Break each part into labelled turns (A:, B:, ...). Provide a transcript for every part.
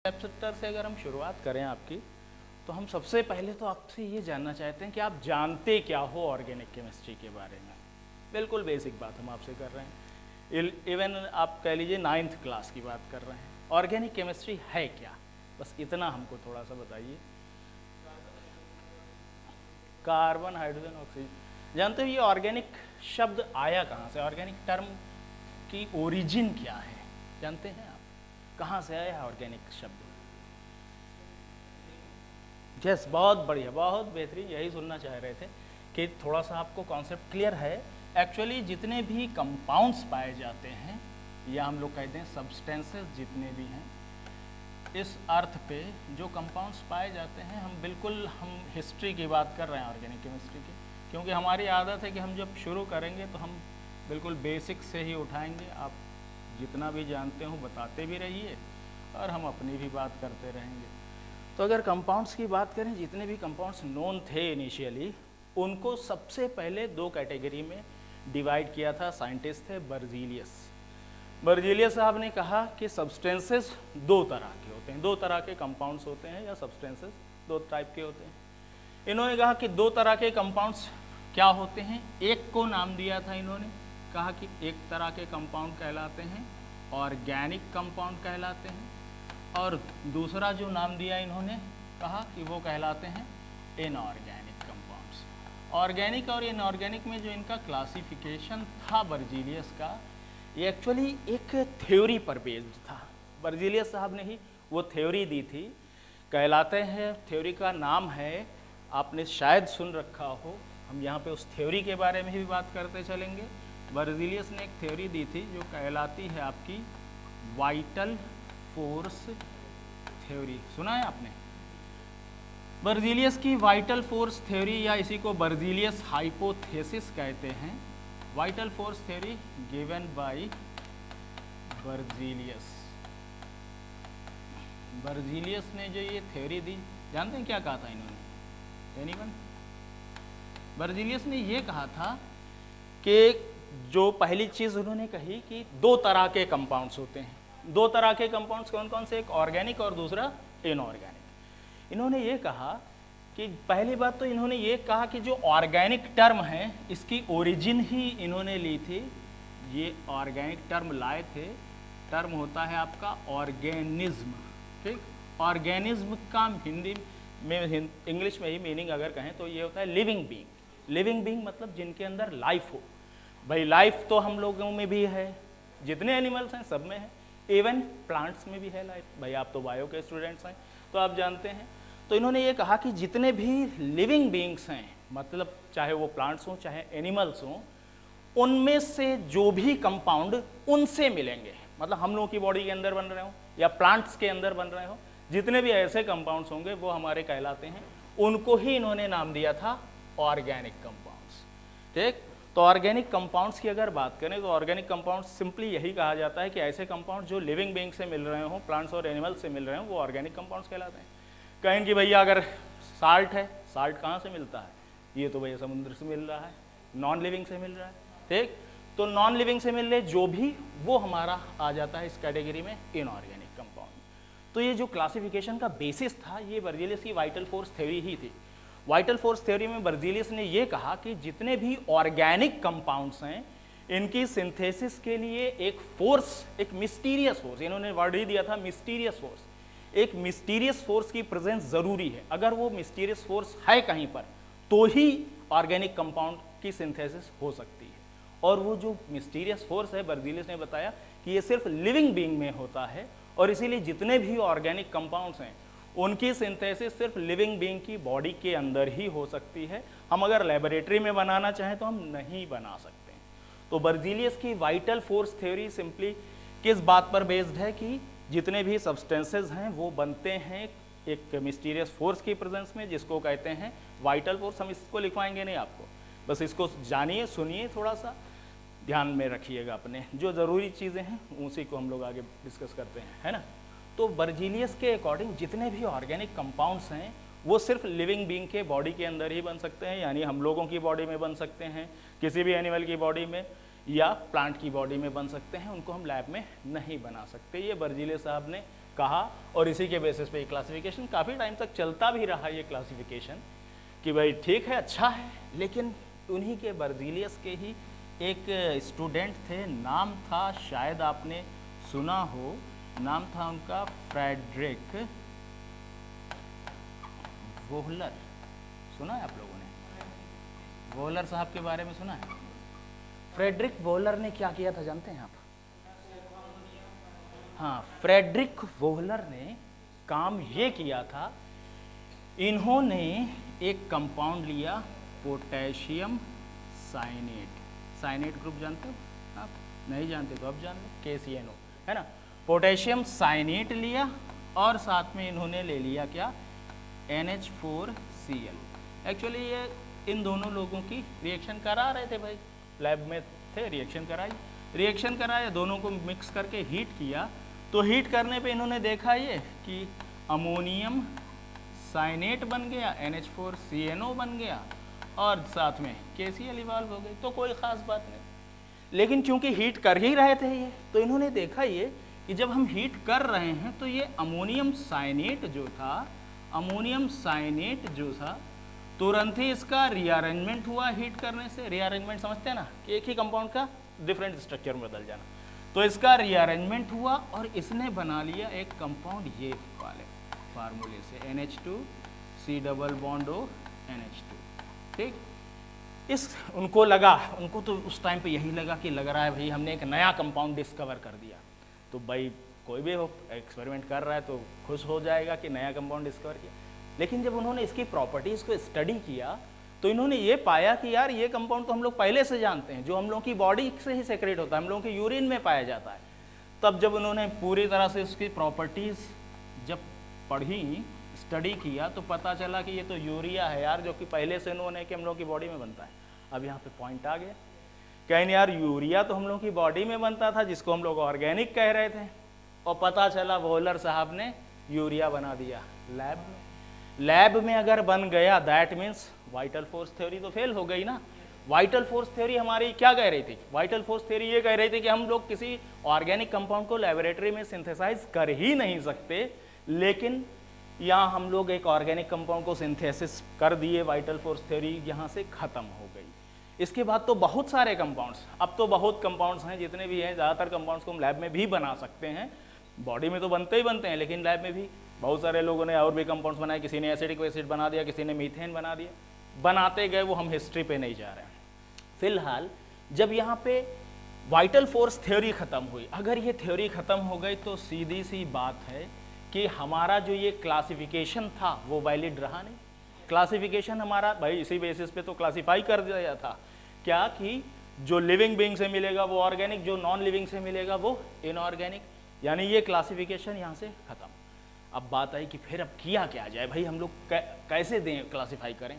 A: Chapter से अगर हम शुरुआत करें आपकी, तो हम सबसे पहले तो आपसे ये जानना चाहते हैं कि आप जानते क्या हो ऑर्गेनिक केमिस्ट्री के बारे में। बिल्कुल बेसिक बात हम आपसे कर रहे हैं, इवन आप कह लीजिए 9th क्लास की बात कर रहे हैं। ऑर्गेनिक केमिस्ट्री है क्या, बस इतना हमको थोड़ा सा बताइए। Carbon, hydrogen, oxygen. जानते हो ये ऑर्गेनिक शब्द आया कहाँ से, ऑर्गेनिक टर्म की ओरिजिन क्या है, जानते हैं आप? कहाँ से आया है ऑर्गेनिक शब्द? यस, बहुत बढ़िया, बहुत बेहतरीन, यही सुनना चाह रहे थे कि थोड़ा सा आपको कॉन्सेप्ट क्लियर है। एक्चुअली जितने भी कंपाउंड्स पाए जाते हैं, या हम लोग कहते हैं सब्सटेंसेस जितने भी हैं, इस अर्थ पे जो कंपाउंड्स पाए जाते हैं, हम हिस्ट्री की बात कर रहे हैं ऑर्गेनिक केमिस्ट्री की, क्योंकि हमारी आदत है कि हम जब शुरू करेंगे तो हम बिल्कुल बेसिक से ही उठाएंगे। आप जितना भी जानते हो बताते भी रहिए और हम अपनी भी बात करते रहेंगे। तो अगर कंपाउंड्स की बात करें, जितने भी कंपाउंड्स नोन थे इनिशियली, उनको सबसे पहले दो कैटेगरी में डिवाइड किया था साइंटिस्ट थे बर्जीलियस। बर्जीलियस साहब ने कहा कि सब्सटेंसेस दो तरह के होते हैं, दो तरह के कंपाउंड्स होते हैं, या सब्सटेंसेस दो टाइप के होते हैं। इन्होंने कहा कि दो तरह के कंपाउंड्स क्या होते हैं। एक को नाम दिया था इन्होंने, कहा कि एक तरह के कंपाउंड कहलाते हैं ऑर्गेनिक कंपाउंड कहलाते हैं, और दूसरा जो नाम दिया इन्होंने, कहा कि वो कहलाते हैं इनऑर्गेनिक कंपाउंड्स। ऑर्गेनिक और इनऑर्गेनिक में जो इनका क्लासिफिकेशन था बर्जीलियस का, ये एक्चुअली एक थ्योरी पर बेस्ड था। बर्जीलियस साहब ने ही वो थ्योरी दी थी, कहलाते हैं, थ्योरी का नाम है, आपने शायद सुन रखा हो, हम यहाँ पे उस थ्योरी के बारे में भी बात करते चलेंगे। बर्जीलियस ने एक थ्योरी दी थी जो कहलाती है आपकी वाइटल फोर्स थ्योरी। सुना है आपने बर्जीलियस की वाइटल फोर्स थ्योरी, या इसी को बर्जीलियस हाइपोथेसिस कहते हैं। Vital force theory given by Berzelius. Berzelius ने जो ये थ्योरी दी, जानते हैं क्या कहा था इन्होंने? एनीवन? बर्जीलियस ने ये कहा था कि जो पहली चीज उन्होंने कही कि दो तरह के कंपाउंड्स होते हैं। दो तरह के कंपाउंड्स कौन कौन से? एक ऑर्गेनिक और दूसरा इनऑर्गेनिक। इन्होंने ये कहा कि पहली बात तो इन्होंने ये कहा कि जो ऑर्गेनिक टर्म है, इसकी ओरिजिन ही इन्होंने ली थी। ये ऑर्गेनिक टर्म लाए थे, टर्म होता है आपका ऑर्गेनिज्म, ठीक? ऑर्गेनिज्म का हिंदी में, इंग्लिश में ही मीनिंग अगर कहें तो ये होता है लिविंग बीइंग। लिविंग बीइंग मतलब जिनके अंदर लाइफ हो। भाई लाइफ तो हम लोगों में भी है, जितने एनिमल्स हैं सब में है, इवन प्लांट्स में भी है लाइफ। भाई आप तो बायो के स्टूडेंट्स हैं तो आप जानते हैं। तो इन्होंने ये कहा कि जितने भी लिविंग बीइंग्स हैं, मतलब चाहे वो प्लांट्स हों चाहे एनिमल्स हों, उनमें से जो भी कंपाउंड उनसे मिलेंगे, मतलब हम लोगों की बॉडी के अंदर बन रहे हो या प्लांट्स के अंदर बन रहे हो, जितने भी ऐसे कंपाउंड्स होंगे वो हमारे कहलाते हैं। उनको ही इन्होंने नाम दिया था ऑर्गेनिक कंपाउंड्स, ठीक? तो ऑर्गेनिक कंपाउंड्स की अगर बात करें तो ऑर्गेनिक कंपाउंड्स सिंपली यही कहा जाता है कि ऐसे कंपाउंड जो लिविंग बीइंग से मिल रहे हो, प्लांट्स और एनिमल्स से मिल रहे हो, वो ऑर्गेनिक कंपाउंड्स कहलाते हैं। कहेंगे कि भैया अगर साल्ट है, साल्ट कहाँ से मिलता है? ये तो भैया समुद्र से मिल रहा है, नॉन लिविंग से मिल रहा है, ठीक? तो नॉन लिविंग से मिल रहे जो भी, वो हमारा आ जाता है इस कैटेगरी में इनऑर्गेनिक कंपाउंड। तो ये जो क्लासिफिकेशन का बेसिस था, ये बर्जीलियस की वाइटल फोर्स थ्योरी ही थी। वाइटल फोर्स थ्योरी में बर्जीलियस ने ये कहा कि जितने भी ऑर्गेनिक कंपाउंड्स हैं, इनकी सिंथेसिस के लिए एक फोर्स, एक मिस्टीरियस फोर्स, इन्होंने वर्ड ही दिया था मिस्टीरियस फोर्स, एक मिस्टीरियस फोर्स की प्रेजेंस जरूरी है। अगर वो मिस्टीरियस फोर्स है कहीं पर, तो ही ऑर्गेनिक कंपाउंड की सिंथेसिस हो सकती है। और वो जो मिस्टीरियस फोर्स है, बर्जीलियस ने बताया कि ये सिर्फ लिविंग बीइंग में होता है, और इसीलिए जितने भी ऑर्गेनिक कंपाउंड्स हैं उनकी सिंथेसिस सिर्फ लिविंग बीइंग की बॉडी के अंदर ही हो सकती है। हम अगर लेबोरेटरी में बनाना चाहें तो हम नहीं बना सकते। तो बर्जीलियस की वाइटल फोर्स थ्योरी सिंपली किस बात पर बेस्ड है कि जितने भी सब्सटेंसेस हैं वो बनते हैं एक मिस्टीरियस फोर्स की प्रेजेंस में, जिसको कहते हैं वाइटल फोर्स। हम इसको लिखवाएंगे नहीं आपको, बस इसको जानिए, सुनिए, थोड़ा सा ध्यान में रखिएगा अपने, जो ज़रूरी चीज़ें हैं उसी को हम लोग आगे डिस्कस करते हैं, है ना? तो बर्जीलियस के अकॉर्डिंग जितने भी ऑर्गेनिक कंपाउंड्स हैं वो सिर्फ लिविंग बीइंग के बॉडी के अंदर ही बन सकते हैं, यानी हम लोगों की बॉडी में बन सकते हैं, किसी भी एनिमल की बॉडी में, या प्लांट की बॉडी में बन सकते हैं। उनको हम लैब में नहीं बना सकते। ये बर्जीलियस साहब ने कहा और इसी के बेसिस पे ये क्लासिफिकेशन काफ़ी टाइम तक चलता भी रहा, ये क्लासिफिकेशन कि भाई ठीक है, अच्छा है। लेकिन उन्हीं के बर्जीलियस के ही एक स्टूडेंट थे, नाम था, शायद आपने सुना हो, नाम था उनका फ्रेडरिक वोहलर। सुना है आप लोगों ने वोहलर साहब के बारे में सुना है? फ्रेडरिक वोहलर ने क्या किया था जानते हैं आप? हाँ, फ्रेडरिक वोहलर ने काम ये किया था, इन्होंने एक कंपाउंड लिया पोटेशियम साइनेट। साइनेट ग्रुप जानते हो आप? नहीं जानते तो अब जान लो, KCNO है ना। पोटेशियम साइनेट लिया और साथ में इन्होंने ले लिया क्या, NH4Cl। एक्चुअली ये इन दोनों लोगों की रिएक्शन करा रहे थे भाई, लैब में थे, रिएक्शन कराया, दोनों को मिक्स करके हीट किया। तो हीट करने पे इन्होंने देखा ये कि अमोनियम साइनेट बन गया, NH4CNO बन गया और साथ में KCl इवॉल्व हो गई। तो कोई ख़ास बात नहीं, लेकिन क्योंकि हीट कर ही रहे थे ये, तो इन्होंने देखा ये कि जब हम हीट कर रहे हैं तो ये अमोनियम साइनेट जो था तुरंत ही इसका रीअरेंजमेंट हुआ हीट करने से। रीअरेंजमेंट समझते हैं ना, कि एक ही कंपाउंड का डिफरेंट स्ट्रक्चर में बदल जाना। तो इसका रीअरेंजमेंट हुआ और इसने बना लिया एक कंपाउंड ये वाले फार्मूले से, NH2C double bond O NH2। ठीक, उनको तो उस टाइम पे यही लगा कि लग रहा है भाई हमने एक नया कंपाउंड डिस्कवर कर दिया। तो भाई कोई भी हो एक्सपेरिमेंट कर रहा है तो खुश हो जाएगा कि नया कंपाउंड डिस्कवर किया। लेकिन जब उन्होंने इसकी प्रॉपर्टीज़ को स्टडी किया तो इन्होंने ये पाया कि यार ये कंपाउंड तो हम लोग पहले से जानते हैं, जो हम लोगों की बॉडी से ही सेक्रेट होता है, हम लोगों के यूरिन में पाया जाता है। तब जब उन्होंने पूरी तरह से उसकी प्रॉपर्टीज़ जब पढ़ी, स्टडी किया, तो पता चला कि ये तो यूरिया है यार, जो कि पहले से उन्होंने कि हम लोग की बॉडी में बनता है। अब यहाँ पे पॉइंट आ गया, कहीं यार यूरिया तो हम लोग की बॉडी में बनता था, जिसको हम लोग ऑर्गेनिक कह रहे थे, और पता चला वोहलर साहब ने यूरिया बना दिया लैब में। लैब में अगर बन गया that means vital force theory तो फेल हो गई ना। वाइटल फोर्स थ्योरी हमारी क्या कह रही थी? वाइटल फोर्स थ्योरी ये कह रही थी कि हम लोग किसी ऑर्गेनिक कंपाउंड को लेबोरेटरी में सिंथेसाइज कर ही नहीं सकते, लेकिन यहाँ हम लोग एक ऑर्गेनिक कंपाउंड को सिंथेसिस कर दिए, वाइटल फोर्स थ्योरी यहाँ से खत्म हो गई। इसके बाद तो बहुत सारे कंपाउंड्स, अब तो बहुत कंपाउंड्स हैं, जितने भी हैं ज़्यादातर कंपाउंड्स को हम लैब में भी बना सकते हैं। बॉडी में तो बनते ही बनते हैं, लेकिन लैब में भी बहुत सारे लोगों ने और भी कंपाउंड्स बनाए। किसी ने एसिडिक एसिड बना दिया, किसी ने मीथेन बना दिया, बनाते गए, वो हम हिस्ट्री पे नहीं जा रहे हैं। फिलहाल जब यहाँ पे वाइटल फोर्स थ्योरी खत्म हुई, अगर ये थ्योरी खत्म हो गई तो सीधी सी बात है कि हमारा जो ये क्लासिफिकेशन था वो वैलिड रहा नहीं। क्लासिफिकेशन हमारा भाई इसी बेसिस पे तो क्लासिफाई कर दिया था क्या, कि जो लिविंग बीइंग से मिलेगा वो ऑर्गेनिक, जो नॉन लिविंग से मिलेगा वो इनऑर्गेनिक, यानी ये क्लासिफिकेशन यहाँ से खत्म। अब बात आई कि फिर अब किया क्या जाए भाई, हम लोग कैसे दें, क्लासिफाई करें।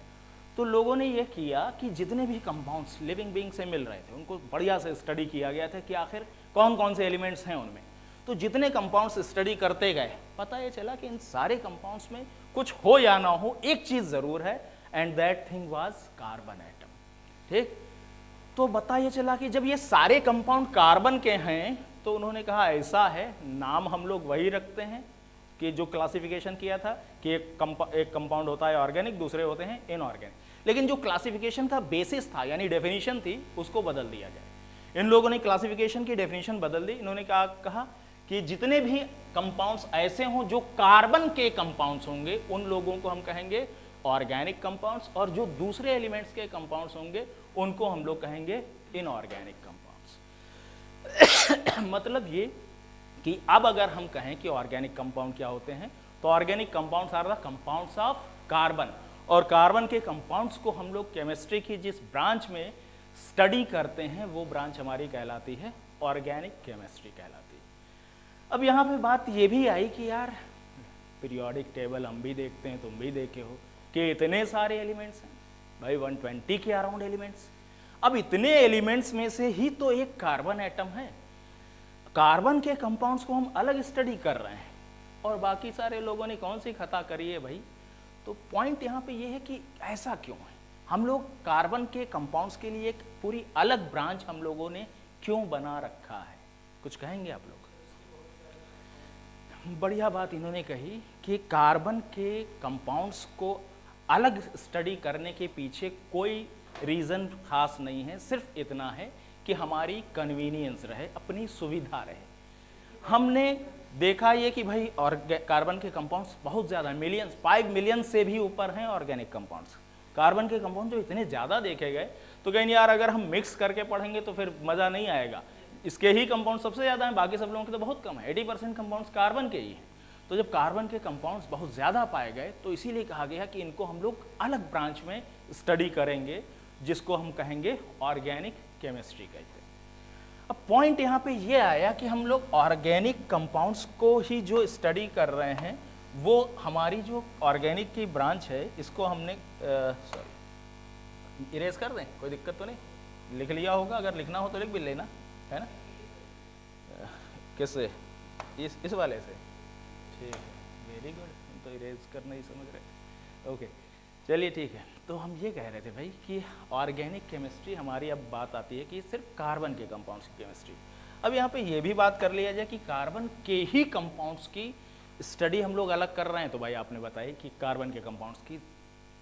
A: तो लोगों ने ये किया कि जितने भी कंपाउंड्स लिविंग बीइंग से मिल रहे थे उनको बढ़िया से स्टडी किया गया था कि आखिर कौन कौन से एलिमेंट्स हैं उनमें। तो जितने कंपाउंड्स स्टडी करते गए, पता ये चला कि इन सारे कंपाउंड्स में कुछ हो या ना हो, एक चीज़ ज़रूर है, and that thing was carbon atom. ठीक, तो पता ये चला कि जब ये सारे कंपाउंड कार्बन के हैं तो उन्होंने कहा ऐसा है, नाम हम लोग वही रखते हैं कि जो क्लासिफिकेशन किया था कि एक कंपाउंड होता है ऑर्गेनिक, दूसरे होते हैं इनऑर्गेनिक, लेकिन जो क्लासिफिकेशन था, बेसिस था, यानी डेफिनेशन थी, उसको बदल दिया जाए। इन लोगों ने क्लासिफिकेशन की डेफिनेशन बदल दी। इन्होंने कहा कि जितने भी कंपाउंड्स ऐसे हों जो कार्बन के कंपाउंड्स होंगे उन लोगों को हम कहेंगे ऑर्गेनिक कंपाउंड्स, और जो दूसरे एलिमेंट्स के कंपाउंड्स होंगे उनको हम लोग कहेंगे इनऑर्गेनिक कंपाउंड्स। मतलब ये कि अब अगर हम कहें कि ऑर्गेनिक कंपाउंड क्या होते हैं, तो organic compounds are the compounds of carbon, और कार्बन के कंपाउंड्स को हम लोग केमिस्ट्री की जिस ब्रांच में स्टडी करते हैं वो ब्रांच हमारी कहलाती है ऑर्गेनिक केमिस्ट्री कहलाती है। अब यहाँ पे बात ये भी आई कि यार पीरियोडिक टेबल हम भी देखते हैं, तुम भी देखे हो कि इतने सारे एलिमेंट्स हैं भाई, 120 के अराउंड एलिमेंट्स। अब इतने एलिमेंट्स में से ही तो एक कार्बन एटम है, कार्बन के कंपाउंड्स को हम अलग स्टडी कर रहे हैं, और बाकी सारे लोगों ने कौन सी खता करी है भाई। तो पॉइंट यहाँ पे ये है कि ऐसा क्यों है, हम लोग कार्बन के कंपाउंड्स के लिए एक पूरी अलग ब्रांच हम लोगों ने क्यों बना रखा है, कुछ कहेंगे आप लोग? बढ़िया बात इन्होंने कही कि कार्बन के कंपाउंड्स को अलग स्टडी करने के पीछे कोई रीज़न खास नहीं है, सिर्फ इतना है कि हमारी कन्वीनियंस रहे, अपनी सुविधा रहे। हमने देखा ये कि भाई और कार्बन के कंपाउंड्स बहुत ज़्यादा मिलियंस, 5 मिलियन से भी ऊपर हैं ऑर्गेनिक कंपाउंड्स। कार्बन के कंपाउंड जो इतने ज़्यादा देखे गए तो कहीं यार अगर हम मिक्स करके पढ़ेंगे तो फिर मज़ा नहीं आएगा। इसके ही कंपाउंड सबसे ज़्यादा हैं, बाकी सब लोगों के तो बहुत कम है। 80% कंपाउंड्स कार्बन के ही हैं। तो जब कार्बन के कंपाउंड्स बहुत ज़्यादा पाए गए तो इसीलिए कहा गया कि इनको हम लोग अलग ब्रांच में स्टडी करेंगे, जिसको हम कहेंगे ऑर्गेनिक केमिस्ट्री कहते हैं। अब पॉइंट यहाँ पे ये आया कि हम लोग ऑर्गेनिक कंपाउंड्स को ही जो स्टडी कर रहे हैं, वो हमारी जो ऑर्गेनिक की ब्रांच है इसको हमने सॉरी इरेज कर दें, कोई दिक्कत तो नहीं, लिख लिया होगा, अगर लिखना हो तो लिख भी लेना, है ना। किससे? इस वाले से, ठीक है, वेरी गुड, हम तो इरेज करना ही समझ रहे। ओके चलिए ठीक है। तो हम ये कह रहे थे भाई कि ऑर्गेनिक केमिस्ट्री हमारी अब बात आती है कि सिर्फ कार्बन के कंपाउंड्स की केमिस्ट्री। अब यहाँ पे ये भी बात कर लिया जाए कि कार्बन के ही कंपाउंड्स की स्टडी हम लोग अलग कर रहे हैं, तो भाई आपने बताया कि कार्बन के कंपाउंड्स की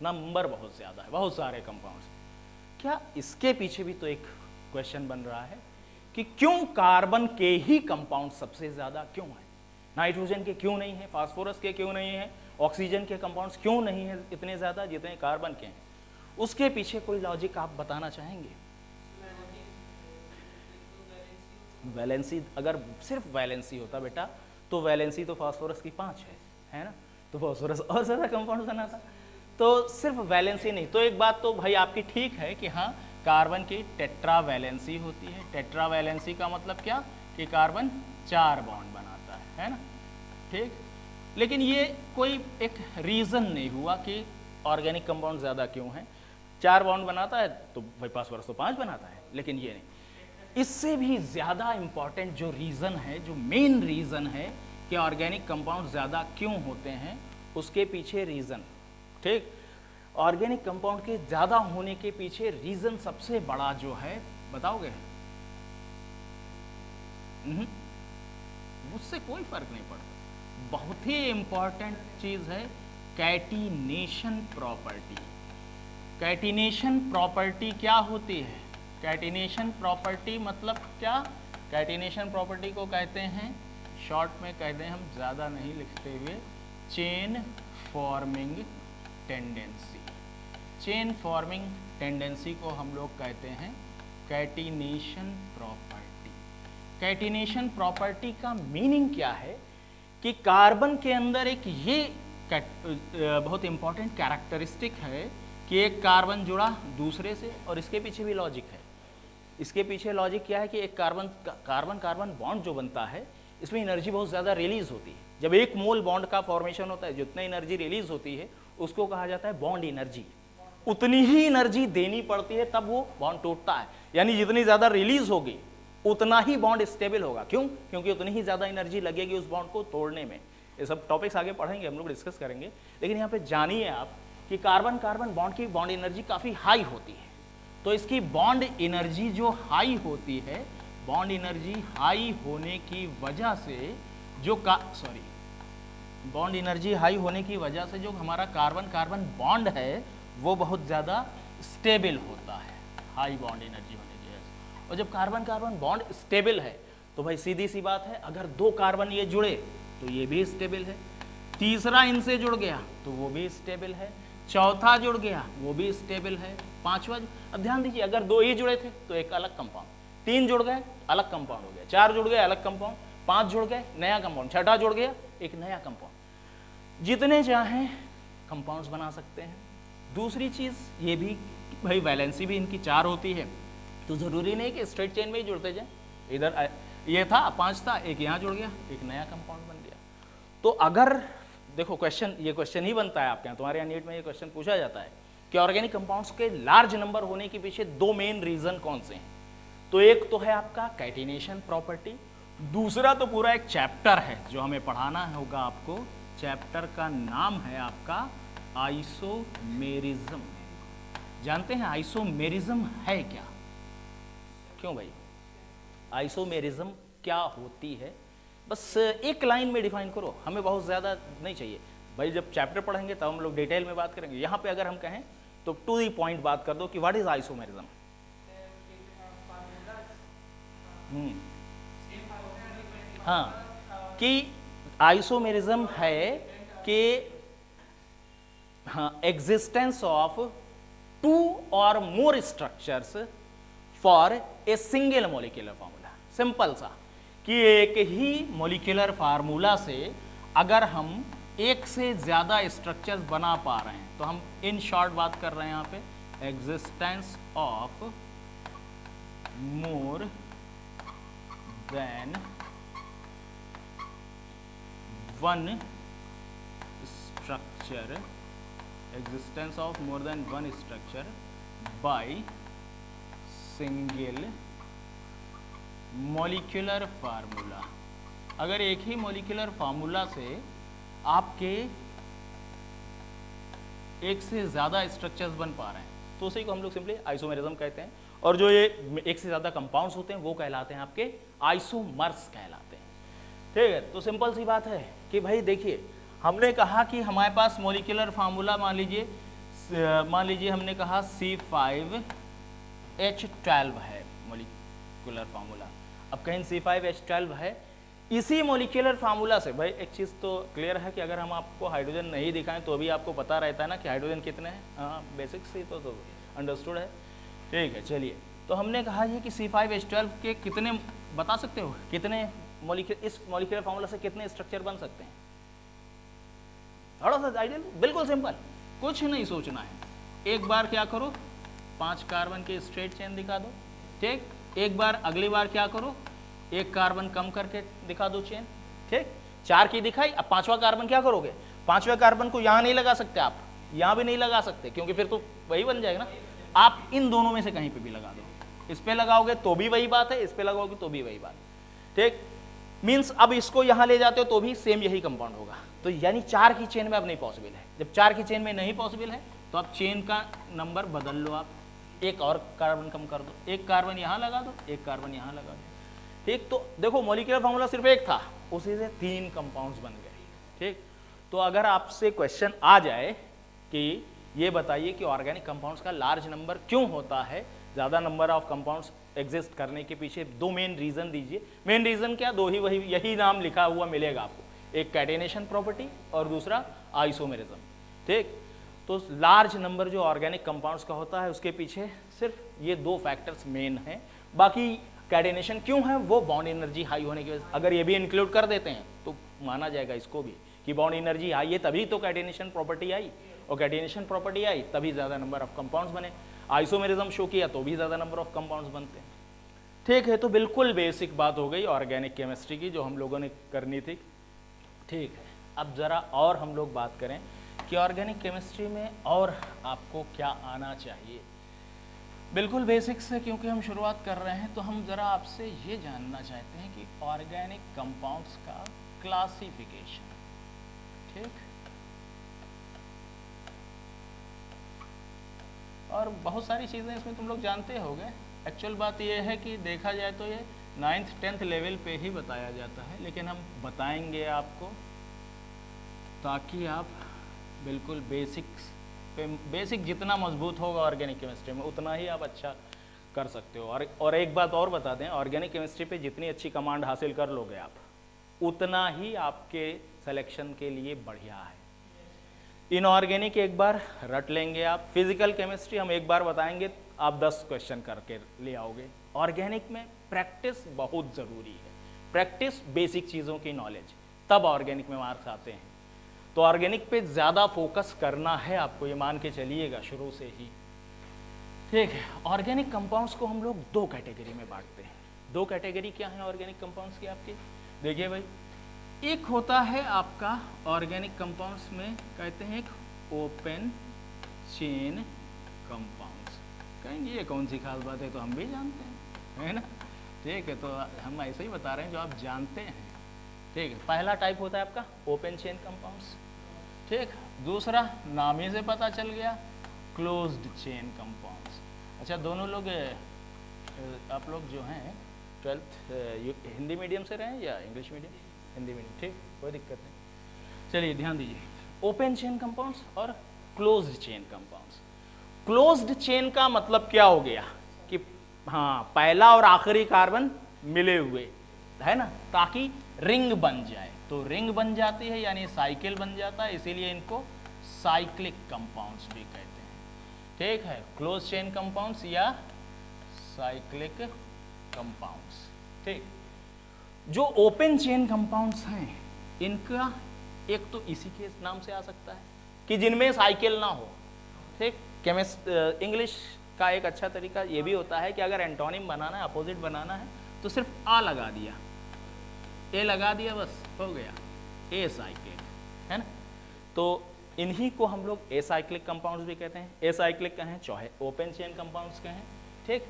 A: नंबर बहुत ज़्यादा है, बहुत सारे कंपाउंड्स। क्या इसके पीछे भी तो एक क्वेश्चन बन रहा है कि क्यों कार्बन के ही कंपाउंड सबसे ज़्यादा क्यों है? नाइट्रोजन के क्यों नहीं है, फास्फोरस के क्यों नहीं है, ऑक्सीजन के कंपाउंड्स क्यों नहीं है इतने ज़्यादा जितने कार्बन के हैं? उसके पीछे कोई लॉजिक आप बताना चाहेंगे? वैलेंसी, अगर सिर्फ वैलेंसी होता बेटा तो वैलेंसी तो फास्फोरस की 5 है ना, तो फास्फोरस और ज़्यादा कंपाउंड बनाता। तो सिर्फ वैलेंसी नहीं, तो एक बात तो भाई आपकी ठीक है कि हाँ कार्बन की टेट्रा वैलेंसी होती है। टेट्रा वैलेंसी का मतलब क्या कि कार्बन 4 बॉन्ड बनाता है ना, ठीक। लेकिन ये कोई एक रीज़न नहीं हुआ कि ऑर्गेनिक कंपाउंड ज़्यादा क्यों है। 4 बॉन्ड बनाता है तो भाई फास्फोरस तो 5 बनाता है, लेकिन ये नहीं। इससे भी ज़्यादा इम्पॉर्टेंट जो रीज़न है, जो मेन रीज़न है कि ऑर्गेनिक कंपाउंड ज़्यादा क्यों होते हैं, उसके पीछे रीज़न, ठीक, ऑर्गेनिक कंपाउंड के ज़्यादा होने के पीछे रीज़न सबसे बड़ा जो है बताओगे? मुझसे कोई फर्क नहीं पड़ता, बहुत ही इम्पॉर्टेंट चीज़ है कैटिनेशन प्रॉपर्टी। कैटिनेशन प्रॉपर्टी क्या होती है? कैटिनेशन प्रॉपर्टी मतलब क्या? कैटिनेशन प्रॉपर्टी को कहते हैं, शॉर्ट में कहते हैं, हम ज़्यादा नहीं लिखते हुए, chain forming tendency. Chain forming tendency को हम लोग कहते हैं कैटिनेशन प्रॉपर्टी। कैटिनेशन प्रॉपर्टी का मीनिंग क्या है कि कार्बन के अंदर एक ये बहुत इंपॉर्टेंट कैरेक्टरिस्टिक है कि एक कार्बन जुड़ा दूसरे से, और इसके पीछे भी लॉजिक है। इसके पीछे लॉजिक क्या है कि एक कार्बन बॉन्ड जो बनता है, इसमें एनर्जी बहुत ज़्यादा रिलीज होती है। जब 1 मोल बॉन्ड का फॉर्मेशन होता है, जितनी एनर्जी रिलीज होती है उसको कहा जाता है बॉन्ड एनर्जी। उतनी ही एनर्जी देनी पड़ती है तब वो बॉन्ड टूटता है, यानी जितनी ज़्यादा रिलीज होगी उतना ही बॉन्ड स्टेबल होगा। क्यों? क्योंकि उतनी ही ज़्यादा एनर्जी लगेगी उस बॉन्ड को तोड़ने में। ये सब टॉपिक्स आगे पढ़ेंगे, हम लोग डिस्कस करेंगे, लेकिन यहाँ पे जानिए आप कि कार्बन बॉन्ड की बॉन्ड एनर्जी काफ़ी हाई होती है। तो इसकी बॉन्ड एनर्जी जो हाई होती है, बॉन्ड एनर्जी हाई होने की वजह से जो बॉन्ड एनर्जी हाई होने की वजह से जो हमारा कार्बन बॉन्ड है वो बहुत ज़्यादा स्टेबल होता है, हाई बॉन्ड एनर्जी होने की वजह से। और जब कार्बन बॉन्ड स्टेबल है तो भाई सीधी सी बात है, अगर 2 कार्बन ये जुड़े तो ये भी स्टेबल है, तीसरा इनसे जुड़ गया तो वो भी स्टेबल है, चौथा जुड़ गया वो भी स्टेबल है, पांचवा। अब ध्यान दीजिए, अगर 2 ही जुड़े थे तो एक अलग कंपाउंड, 3 जुड़ गए अलग कंपाउंड हो गया, 4 जुड़ गए अलग कंपाउंड, 5 जुड़ गए नया कंपाउंड, 6ठा जुड़ गया एक नया कंपाउंड। जितने चाहें कंपाउंड्स बना सकते हैं। दूसरी चीज़ ये भी भाई वैलेंसी भी इनकी 4 होती है, तो ज़रूरी नहीं कि स्ट्रेट चेन में ही जुड़ते जाए। इधर ये था 5 था, एक यहाँ जुड़ गया, एक नया कंपाउंड बन गया। तो अगर देखो ये क्वेश्चन ही बनता है आपके यहाँ, तुम्हारे यहाँ नीट में ये क्वेश्चन पूछा जाता है कि ऑर्गेनिक कंपाउंड्स के लार्ज नंबर होने के पीछे 2 मेन रीज़न कौन से हैं। तो एक तो है आपका कैटिनेशन प्रॉपर्टी, दूसरा तो पूरा एक चैप्टर है जो हमें पढ़ाना होगा आपको। चैप्टर का नाम है आपका आइसोमेरिज्म। जानते हैं आइसोमेरिज्म है क्या? क्यों भाई, आइसोमेरिज्म क्या होती है बस एक लाइन में डिफाइन करो, हमें बहुत ज़्यादा नहीं चाहिए भाई। जब चैप्टर पढ़ेंगे तब हम लोग डिटेल में बात करेंगे। यहाँ पे अगर हम कहें तो टू दी पॉइंट बात कर दो कि व्हाट इज आइसोमेरिज्म। हाँ, कि आइसोमेरिज्म है कि हाँ एग्जिस्टेंस ऑफ टू और more structures for a single molecular formula. Simple सा कि एक ही मॉलिक्यूलर फार्मूला से अगर हम एक से ज्यादा स्ट्रक्चर्स बना पा रहे हैं तो हम इन शॉर्ट बात कर रहे हैं यहाँ पे existence of more than one structure, existence of more than one structure by single molecular formula। अगर एक ही molecular formula से आपके एक से ज़्यादा structures बन पा रहे हैं तो उसी को हम लोग सिंपली आइसोमेरिज्म कहते हैं। और जो ये एक से ज़्यादा कंपाउंड्स होते हैं वो कहलाते हैं आपके आइसोमर्स कहलाते हैं। ठीक है, तो सिंपल सी बात है कि भाई देखिए, हमने कहा कि हमारे पास मॉलिक्यूलर फार्मूला मान लीजिए हमने कहा C5H12 है मॉलिक्यूलर फार्मूला। अब कहीं C5H12 है, इसी मॉलिक्यूलर फार्मूला से भाई एक चीज़ तो क्लियर है कि अगर हम आपको हाइड्रोजन नहीं दिखाएं तो भी आपको पता रहता है ना कि हाइड्रोजन कितने हैं। हाँ, बेसिक से तो अंडरस्टूड है। ठीक है, चलिए, तो हमने कहा ये कि C5H12 के कितने बता सकते हो, कितने मॉलिक्यूल इस मॉलिक्यूलर फार्मूला से कितने स्ट्रक्चर बन सकते हैं? थोड़ा सा आइडियल, बिल्कुल सिंपल, कुछ नहीं सोचना है। एक बार क्या करो, 5 कार्बन के स्ट्रेट चेन दिखा दो। ठीक, एक बार अगली बार क्या करो, 1 कार्बन कम करके दिखा दो चेन। ठीक, 4 की दिखाई, अब 5वां कार्बन क्या करोगे? 5वें कार्बन को यहाँ नहीं लगा सकते आप, यहाँ भी नहीं लगा सकते क्योंकि फिर तो वही बन जाएगा ना। आप इन दोनों में से कहीं पे भी लगा दो, इस पे लगाओगे तो भी वही बात है, इस पे लगाओगे तो भी वही बात। ठीक, मीन्स अब इसको यहाँ ले जाते हो तो भी सेम यही कंपाउंड होगा। तो यानी 4 की चेन में अब नहीं पॉसिबल है। जब 4 की चेन में नहीं पॉसिबल है तो आप चेन का नंबर बदल लो, आप एक और कार्बन कम कर दो, 1 कार्बन यहाँ लगा दो, 1 कार्बन यहाँ लगा दो। ठीक, तो देखो मॉलिक्यूलर फार्मूला सिर्फ एक था, उसी से 3 कंपाउंड्स बन गए। ठीक, तो अगर आपसे क्वेश्चन आ जाए कि ये बताइए कि ऑर्गेनिक कंपाउंड्स का लार्ज नंबर क्यों होता है, ज़्यादा नंबर ऑफ कंपाउंड्स एग्जिस्ट करने के पीछे 2 मेन रीज़न दीजिए। मेन रीज़न क्या, 2 ही वही यही नाम लिखा हुआ मिलेगा आपको, एक कैटेनेशन प्रॉपर्टी और दूसरा आइसोमेरिज्म। ठीक, तो लार्ज नंबर जो ऑर्गेनिक कंपाउंड्स का होता है उसके पीछे सिर्फ ये 2 फैक्टर्स मेन हैं। बाकी कैटेनेशन क्यों है, वो बॉन्ड एनर्जी हाई होने की वजह से। अगर ये भी इंक्लूड कर देते हैं तो माना जाएगा इसको भी कि बॉन्ड एनर्जी हाई है तभी तो कैटेनेशन प्रॉपर्टी आई, और कैटेनेशन प्रॉपर्टी आई तभी ज़्यादा नंबर ऑफ कंपाउंड्स बने। आइसोमेरिज्म शो किया तो भी ज़्यादा नंबर ऑफ कंपाउंड्स बनते हैं। ठीक है, तो बिल्कुल बेसिक बात हो गई ऑर्गेनिक केमिस्ट्री की जो हम लोगों ने करनी थी। ठीक है, अब ज़रा और हम लोग बात करें कि ऑर्गेनिक केमिस्ट्री में और आपको क्या आना चाहिए। बिल्कुल बेसिक से, क्योंकि हम शुरुआत कर रहे हैं तो हम ज़रा आपसे ये जानना चाहते हैं कि ऑर्गेनिक कंपाउंड्स का क्लासिफिकेशन। ठीक, और बहुत सारी चीज़ें इसमें तुम लोग जानते होगे। एक्चुअल बात यह है कि देखा जाए तो ये 9th 10th लेवल पे ही बताया जाता है, लेकिन हम बताएंगे आपको ताकि आप बिल्कुल बेसिक जितना मजबूत होगा ऑर्गेनिक केमिस्ट्री में उतना ही आप अच्छा कर सकते हो। और एक बात और बता दें, ऑर्गेनिक केमिस्ट्री पे जितनी अच्छी कमांड हासिल कर लोगे आप उतना ही आपके सिलेक्शन के लिए बढ़िया है। इनऑर्गेनिक एक बार रट लेंगे आप, फिजिकल केमिस्ट्री हम एक बार बताएंगे, आप 10 क्वेश्चन करके ले आओगे। ऑर्गेनिक में प्रैक्टिस बहुत ज़रूरी है, प्रैक्टिस, बेसिक चीज़ों की नॉलेज, तब ऑर्गेनिक में मार्क्स आते हैं। तो ऑर्गेनिक पे ज़्यादा फोकस करना है आपको, ये मान के चलिएगा शुरू से ही। ठीक है, ऑर्गेनिक कंपाउंड्स को हम लोग 2 कैटेगरी में बांटते हैं। 2 कैटेगरी क्या है ऑर्गेनिक कंपाउंड्स की आपकी? देखिए भाई, एक होता है आपका ऑर्गेनिक कंपाउंड्स में कहते हैं एक ओपन चेन कंपाउंड्स। कहेंगे ये कौन सी खास बात है, तो हम भी जानते हैं, है ना। ठीक है, तो हम ऐसे ही बता रहे हैं जो आप जानते हैं। ठीक है, पहला टाइप होता है आपका ओपन चेन कंपाउंड्स। ठीक, दूसरा नाम ही से पता चल गया क्लोज्ड चेन कंपाउंड्स। अच्छा, दोनों लोग आप लोग जो हैं 12th हिंदी मीडियम से रहे हैं या इंग्लिश मीडियम? हिंदी मीडियम, ठीक, कोई दिक्कत नहीं। चलिए ध्यान दीजिए, ओपन चेन कंपाउंड्स और closed chain compounds. Closed chain का मतलब क्या हो गया कि हाँ, पहला और आखिरी कार्बन मिले हुए है ना, ताकि रिंग बन जाए, तो रिंग बन जाती है यानी साइकिल बन जाता है, इसीलिए इनको साइक्लिक कंपाउंड्स भी कहते हैं। ठीक है, क्लोज चेन कंपाउंड्स या साइक्लिक कंपाउंड्स। ठीक, जो ओपन चेन कंपाउंड्स हैं इनका एक तो इसी के नाम से आ सकता है कि जिनमें साइकिल ना हो। ठीक, इंग्लिश का एक अच्छा तरीका ये भी होता है कि अगर एंटोनिम बनाना है, अपोजिट बनाना है, तो सिर्फ आ लगा दिया, ए लगा दिया, बस हो गया ए साइक्लिक, है ना। तो इन्हीं को हम लोग ए साइक्लिक कंपाउंड्स भी कहते हैं, ए साइक्लिक कहें चाहे ओपन चेन कंपाउंड्स कहें। ठीक,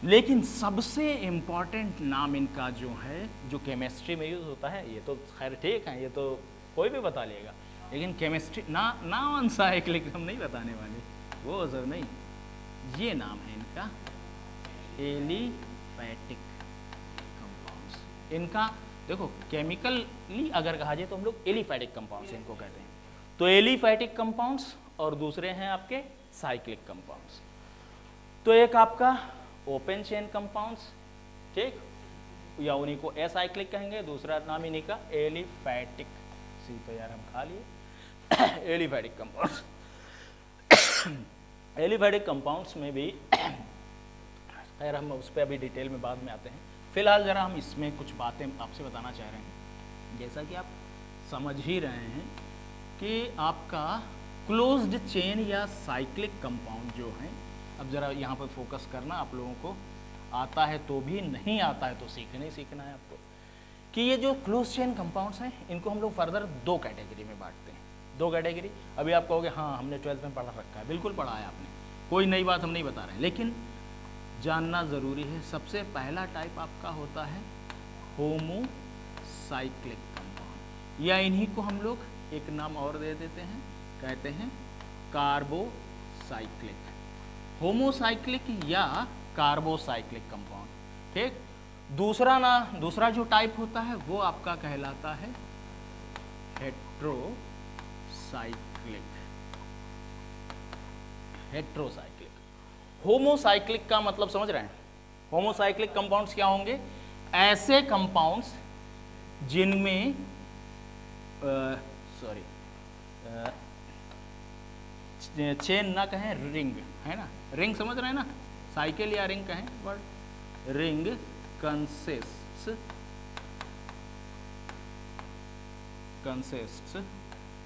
A: लेकिन सबसे इम्पॉर्टेंट नाम इनका जो है, जो केमिस्ट्री में यूज होता है, ये तो खैर ठीक है, ये तो कोई भी बता लेगा, लेकिन केमिस्ट्री नॉन साइक्लिक हम नहीं बताने वाले, वो सब नहीं। ये नाम है इनका एलिफैटिक कंपाउंड्स। इनका देखो केमिकली अगर कहा जाए तो हम लोग एलिफैटिक कंपाउंड्स इनको कहते हैं। तो एलिफैटिक कंपाउंड्स और दूसरे हैं आपके साइक्लिक कंपाउंड्स। तो एक आपका ओपन चेन कंपाउंड्स, ठीक, या उन्हीं को एसाइक्लिक कहेंगे, दूसरा नाम इन्हीं का एलिफैटिक, सी तो यार हम खा लिए एलिफैटिक कंपाउंड्स। एलिफैटिक कंपाउंड्स में भी खैर हम उस पर अभी डिटेल में बाद में आते हैं, फिलहाल जरा हम इसमें कुछ बातें आपसे बताना चाह रहे हैं। जैसा कि आप समझ ही रहे हैं कि आपका क्लोज्ड चेन या साइक्लिक कंपाउंड जो है, अब जरा यहाँ पर फोकस करना, आप लोगों को आता है तो भी, नहीं आता है तो सीखना है आपको, कि ये जो क्लोज चेन कंपाउंड्स हैं इनको हम लोग फर्दर दो कैटेगरी में बांटते हैं। दो कैटेगरी, अभी आप कहोगे हाँ हमने 12th में पढ़ा रखा है, बिल्कुल पढ़ा है आपने, कोई नई बात हम नहीं बता रहे हैं, लेकिन जानना ज़रूरी है। सबसे पहला टाइप आपका होता है होमोसाइक्लिक कंपाउंड, या इन्हीं को हम लोग एक नाम और दे देते हैं, कहते हैं कार्बोसाइक्लिक, होमोसाइक्लिक या कार्बोसाइक्लिक कंपाउंड। ठीक, दूसरा जो टाइप होता है वो आपका कहलाता है हेट्रोसाइक्लिक। होमोसाइक्लिक का मतलब समझ रहे हैं? होमोसाइक्लिक कंपाउंड्स क्या होंगे? ऐसे कंपाउंड्स जिनमें चेन ना कहें, रिंग, है ना, रिंग समझ रहे हैं ना, साइकिल या रिंग कहें, बट रिंग कंसिस्ट्स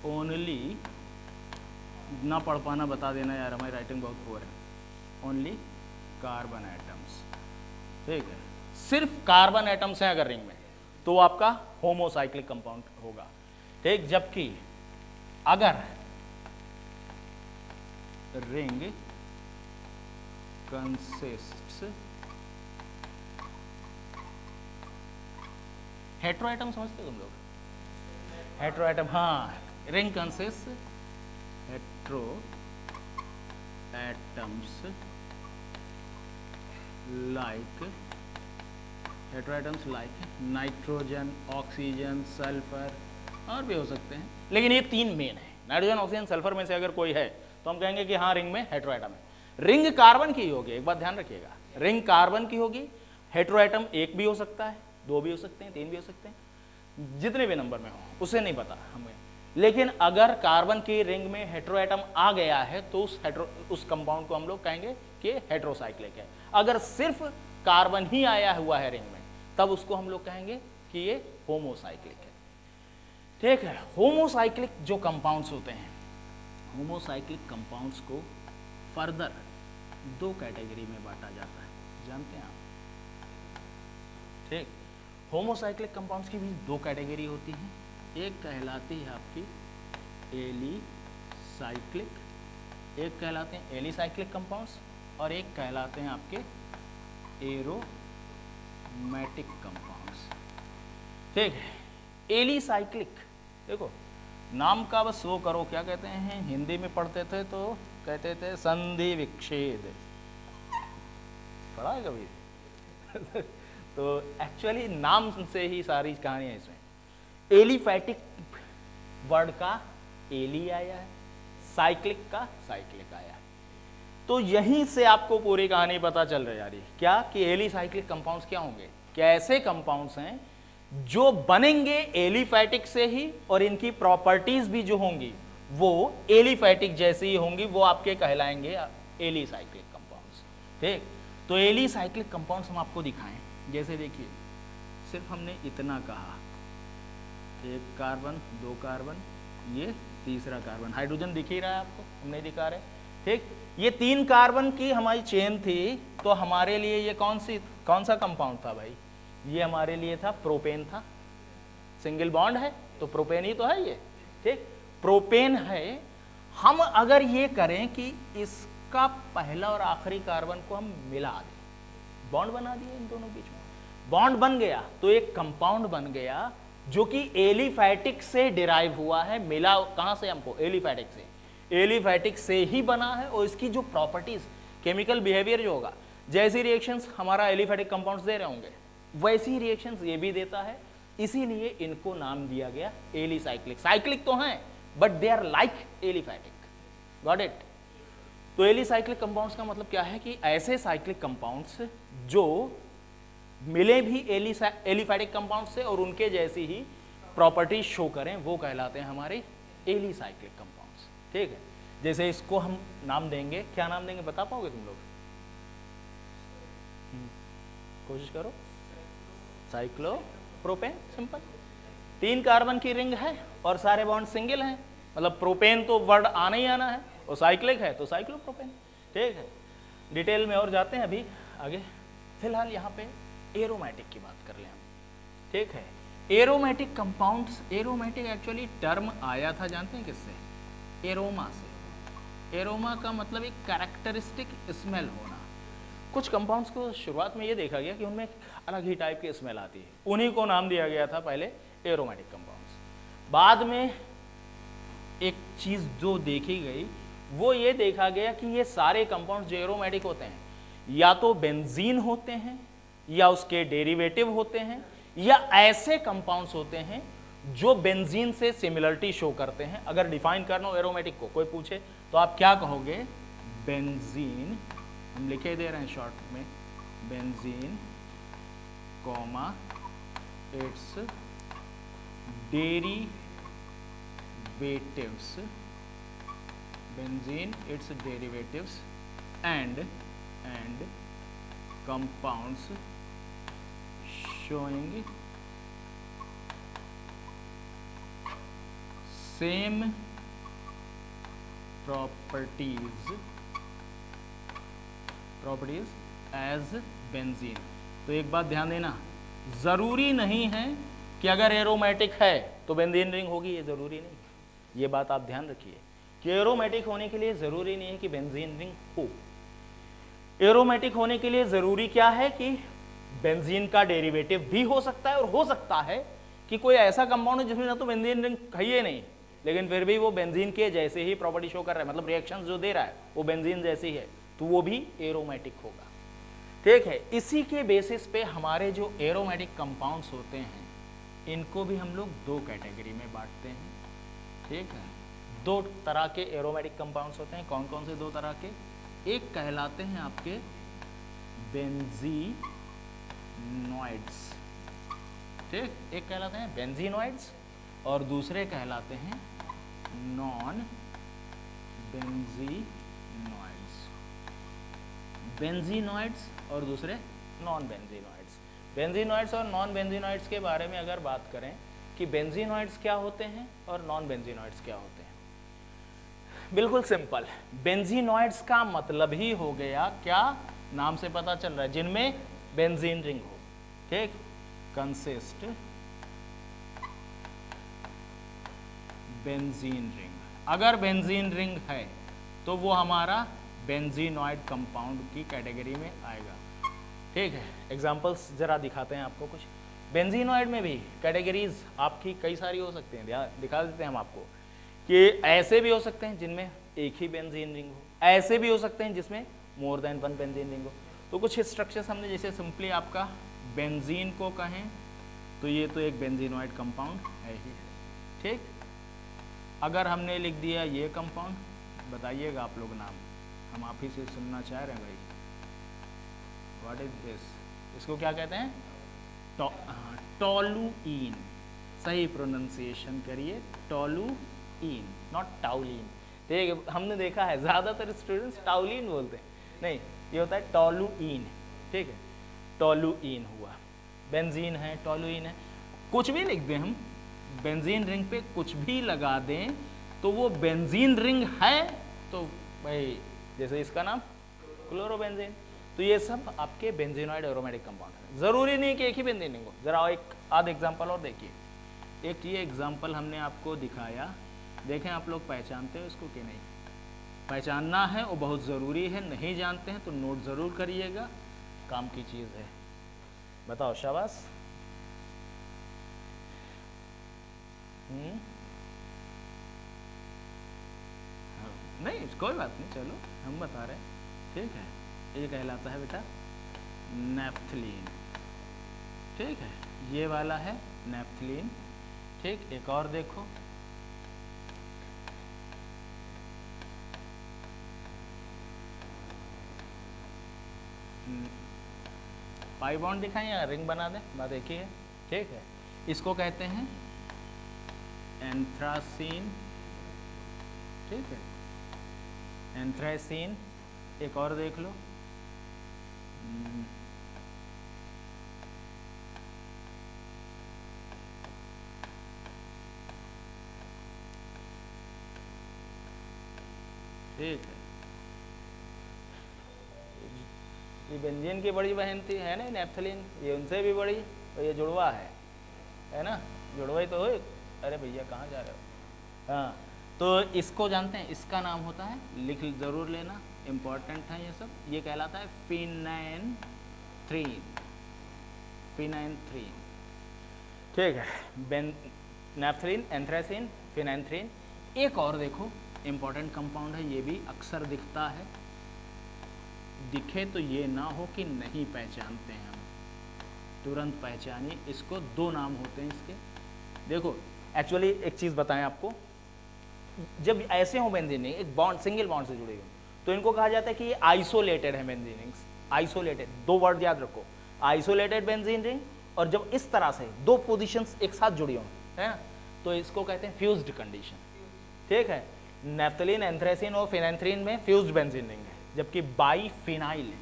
A: ओनली, ना पढ़ पाना बता देना यार, हमारी राइटिंग बहुत पुअर है, ओनली कार्बन एटम्स। ठीक है, सिर्फ कार्बन एटम्स हैं अगर रिंग में तो आपका होमोसाइक्लिक कंपाउंड होगा। ठीक, जबकि अगर रिंग कंसिस्ट्स, हेट्रो एटम समझते हो तुम लोग? हेट्रो एटम, हाँ, ring consist hetero atoms like nitrogen, oxygen, sulphur, और भी हो सकते हैं, लेकिन ये तीन मेन है। नाइट्रोजन, ऑक्सीजन, सल्फर में से अगर कोई है तो हम कहेंगे कि हाँ रिंग में हेट्रो एटम है। रिंग कार्बन की होगी, एक बात ध्यान रखिएगा, रिंग कार्बन की होगी, हेट्रो एटम एक भी हो सकता है, दो भी हो सकते हैं, तीन भी हो सकते हैं, जितने भी नंबर में हो उसे नहीं पता हमें, लेकिन अगर कार्बन की रिंग में हेट्रो एटम आ गया है तो उस कंपाउंड को हम लोग कहेंगे कि हेट्रोसाइक्लिक है। अगर सिर्फ कार्बन ही आया हुआ है रिंग में तब उसको हम लोग कहेंगे कि ये होमोसाइक्लिक है। ठीक है, होमोसाइक्लिक जो कंपाउंड्स होते हैं, होमोसाइक्लिक कंपाउंड्स को फर्दर दो कैटेगरी में बांटा जाता है, जानते हैं आप? ठीक, होमोसाइक्लिक कंपाउंड्स की भी दो कैटेगरी होती हैं, एक कहलाती है आपकी एलिसाइक्लिक, एक कहलाते हैं एलिसाइक्लिक कंपाउंड्स, और एक कहलाते हैं आपके एरोमेटिक कंपाउंड्स। ठीक है, एलिसाइक्लिक, देखो नाम का बस वो करो, क्या कहते हैं, हिंदी में पढ़ते थे तो कहते थे संधि विच्छेद, पढ़ा है कभी? तो एक्चुअली नाम से ही सारी कहानी है इसमें। एलिफैटिक वर्ड का एली आया है, साइक्लिक का साइक्लिक आया है। तो यहीं से आपको पूरी कहानी पता चल रही है क्या कि एलिसाइक्लिक कंपाउंड्स क्या होंगे, क्या ऐसे कंपाउंड्स हैं जो बनेंगे एलिफैटिक से ही और इनकी प्रॉपर्टीज भी जो होंगी वो एलिफैटिक जैसी ही होंगी, वो आपके कहलाएंगे एलिसाइक्लिक कंपाउंड्स। ठीक, तो एलिसाइक्लिक कंपाउंड्स हम आपको दिखाएं। जैसे देखिए, सिर्फ हमने इतना कहा, एक कार्बन, दो कार्बन, ये तीसरा कार्बन, हाइड्रोजन दिख ही रहा है आपको, हम नहीं दिखा रहे। ठीक, ये 3 कार्बन की हमारी चेन थी, तो हमारे लिए ये कौन सा कंपाउंड था भाई? ये हमारे लिए था प्रोपेन था। सिंगल बॉन्ड है तो प्रोपेन ही तो है ये। ठीक, प्रोपेन है। हम अगर ये करें कि इसका पहला और आखिरी कार्बन को हम मिला दें, बॉन्ड बना दिए इन दोनों बीच में, बॉन्ड बन गया, तो एक कंपाउंड बन गया जो कि एलिफैटिक से डिराइव हुआ है। मिला कहां से हमको? एलिफैटिक से। एलिफैटिक से ही बना है और इसकी जो प्रॉपर्टीज, केमिकल बिहेवियर जो होगा, जैसी रिएक्शंस हमारा एलिफैटिक कंपाउंड्स दे रहे होंगे वैसी रिएक्शंस ये भी देता है, इसीलिए इनको नाम दिया गया एलिसाइक्लिक। साइक्लिक तो हैं but they are like aliphatic. Got it? तो एलिसाइक्लिक कंपाउंड्स का मतलब क्या है कि ऐसे साइक्लिक कंपाउंड्स जो मिले भी एलिफैटिक कंपाउंड से और उनके जैसी ही प्रॉपर्टीज शो करें, वो कहलाते हैं हमारे एलिसाइक्लिक कंपाउंड्स। ठीक है, जैसे इसको हम नाम देंगे, क्या नाम देंगे बता पाओगे तुम लोग? कोशिश करो। Cyclopropane, simple. 3 कार्बन की रिंग है और सारे बॉन्ड सिंगल हैं, मतलब प्रोपेन तो वर्ड आना ही आना है, और साइक्लिक है तो साइक्लोप्रोपेन। ठीक है, डिटेल में और जाते हैं अभी आगे। फिलहाल यहाँ पे एरोमेटिक की बात कर लें हम। ठीक है, aromatic compounds, aromatic actually term आया था जानते हैं किससे? एरोमा से। एरोमा का मतलब एक कैरेक्टरिस्टिक स्मेल होना। कुछ कंपाउंड्स को शुरुआत में ये देखा गया कि उनमें एक अलग ही टाइप की स्मेल आती है, उन्हीं को नाम दिया गया था पहले एरोमेटिक कंपाउंड्स। बाद में एक चीज जो देखी गई वो ये देखा गया कि ये सारे कंपाउंड्स जो एरोमेटिक होते हैं या तो बेंजीन होते हैं या उसके डेरिवेटिव होते हैं या ऐसे कंपाउंड्स होते हैं जो बेंजीन से सिमिलरिटी शो करते हैं। अगर डिफाइन करना हो एरोमेटिक को, कोई पूछे तो आप क्या कहोगे? बेंजीन, हम लिखे दे रहे हैं शॉर्ट में, benzene comma it's derivatives, benzene it's derivatives and compounds showing same properties as benzene। तो एक बात ध्यान देना, जरूरी नहीं है कि अगर एरोमेटिक है तो बेंजीन रिंग होगी, ये जरूरी नहीं। ये बात आप ध्यान रखिए कि एरोमेटिक होने के लिए जरूरी नहीं है कि बेंजीन रिंग हो। एरोमेटिक होने के लिए जरूरी क्या है कि बेंजीन का डेरिवेटिव भी हो सकता है, और हो सकता है कि कोई ऐसा कंपाउंड है जिसमें ना तो बेंजीन रिंग है ही नहीं, लेकिन फिर भी वो बेंजीन के जैसे ही प्रॉपर्टी शो कर रहा है, मतलब रिएक्शन जो दे रहा है वो बेंजीन जैसी है, तो वो भी एरोमेटिक होगा। ठीक है, इसी के बेसिस पे हमारे जो एरोमेटिक कंपाउंड्स होते हैं इनको भी हम लोग 2 कैटेगरी में बांटते हैं। ठीक है, 2 तरह के एरोमेटिक कंपाउंड्स होते हैं। कौन कौन से 2 तरह के? एक कहलाते हैं आपके बेंजीनॉइड्स। ठीक, एक कहलाते हैं बेंजीनॉइड्स और दूसरे कहलाते हैं नॉन बेंजीनॉइड्स। बेंजीनॉइड्स और दूसरे नॉन बेंजीनॉइड्स। बेंजीनॉइड्स और नॉन बेंजीनॉइड्स के बारे में अगर बात करें कि बेंजीनॉइड्स क्या होते हैं और नॉन बेंजीनॉइड्स क्या होते हैं, बिल्कुल सिंपल। बेंजीनॉइड्स का मतलब ही हो गया, क्या नाम से पता चल रहा है, जिनमें बेंजीन रिंग हो। ठीक, कंसिस्ट बेंजीन रिंग। अगर बेंजीन रिंग है तो वो हमारा बेंजीनॉइड कंपाउंड की कैटेगरी में आएगा। ठीक है, एग्जांपल्स जरा दिखाते हैं आपको कुछ। बेंजीनॉइड में भी कैटेगरीज आपकी कई सारी हो सकती हैं, दिखा देते हैं हम आपको कि ऐसे भी हो सकते हैं जिनमें एक ही बेंजीन रिंग हो, ऐसे भी हो सकते हैं जिसमें मोर देन 1 बेंजीन रिंग हो। तो कुछ स्ट्रक्चर्स हमने, जैसे सिंपली आपका बेंजीन को कहें तो ये तो एक बेंजीनॉइड कंपाउंड है ही है, ठीक। अगर हमने लिख दिया ये कंपाउंड, बताइएगा आप लोग नाम, हम आप ही से सुनना चाह रहे हैं भाई। व्हाट इज दिस, इसको क्या कहते हैं? टोलुइन, सही प्रोनाउंसिएशन करिए, टोलुइन, नॉट टाउलिन। ठीक है, हमने देखा है ज़्यादातर स्टूडेंट्स टाउलिन बोलते हैं, नहीं ये होता है टोलुइन, ठीक है, टोलुइन हुआ। बेंजीन है, टोलुइन है, कुछ भी लिख दें हम, बेंजीन रिंग पे कुछ भी लगा दें तो वो बेंजीन रिंग है। तो भाई जैसे इसका नाम क्लोरोबेंजीन, तो ये सब आपके बेंजीनॉइड एरोमेटिक कंपाउंड है। ज़रूरी नहीं कि एक ही बेंजीन रिंग हो, ज़रा एक आध एग्जाम्पल और देखिए। एक ये एग्जाम्पल हमने आपको दिखाया, देखें आप लोग पहचानते हो इसको कि नहीं। पहचानना है वो बहुत ज़रूरी है, नहीं जानते हैं तो नोट ज़रूर करिएगा, काम की चीज़ है। बताओ, शाबाश। नहीं कोई बात नहीं, चलो हम बता रहे हैं, ठीक है। ये कहलाता है बेटा नेफ्थलीन, ठीक है, ये वाला है नेफ्थलीन, ठीक। एक और देखो, पाई बॉन्ड दिखाएं या रिंग बना दें, बात एक ही है, ठीक है। इसको कहते हैं एंथ्रासीन, ठीक है, एंथ्रासीन। एक और देख लो, ठीक है। ये बेंजीन की बड़ी बहन थी, है ना नेफ्थलीन, ये उनसे भी बड़ी, और ये जुड़वा है ना, जुड़वा ही तो हो। अरे भैया कहाँ जा रहे हो? हाँ, तो इसको जानते हैं, इसका नाम होता है, लिख ज़रूर लेना, इम्पॉर्टेंट है ये सब। ये कहलाता है फिनाइनथ्रीन, फिनाइनथ्रीन, ठीक है। Naphthalene, anthracene, phenanthrene. एक और देखो इम्पॉर्टेंट कंपाउंड है, ये भी अक्सर दिखता है, दिखे तो ये ना हो कि नहीं पहचानते हैं हम, तुरंत पहचानिए इसको। दो नाम होते हैं इसके, देखो एक्चुअली एक चीज़ बताएं आपको, जब ऐसे हो बेंजीन रिंग एक बॉन्ड, सिंगल बॉन्ड से जुड़े हुए, तो इनको कहा जाता है कि ये आइसोलेटेड है बेंजीन रिंग्स। आइसोलेटेड, दो वर्ड याद रखो, आइसोलेटेड बेंजीन रिंग, और जब इस तरह से दो पोजीशंस एक साथ जुड़ी हों, है ना, तो इसको कहते हैं फ्यूज्ड कंडीशन, ठीक है। नेफ्थलीन, एंथ्रासीन और फिनाइनथ्रीन में फ्यूज्ड बेंजीन रिंग है, जबकि बाईफिनाइल,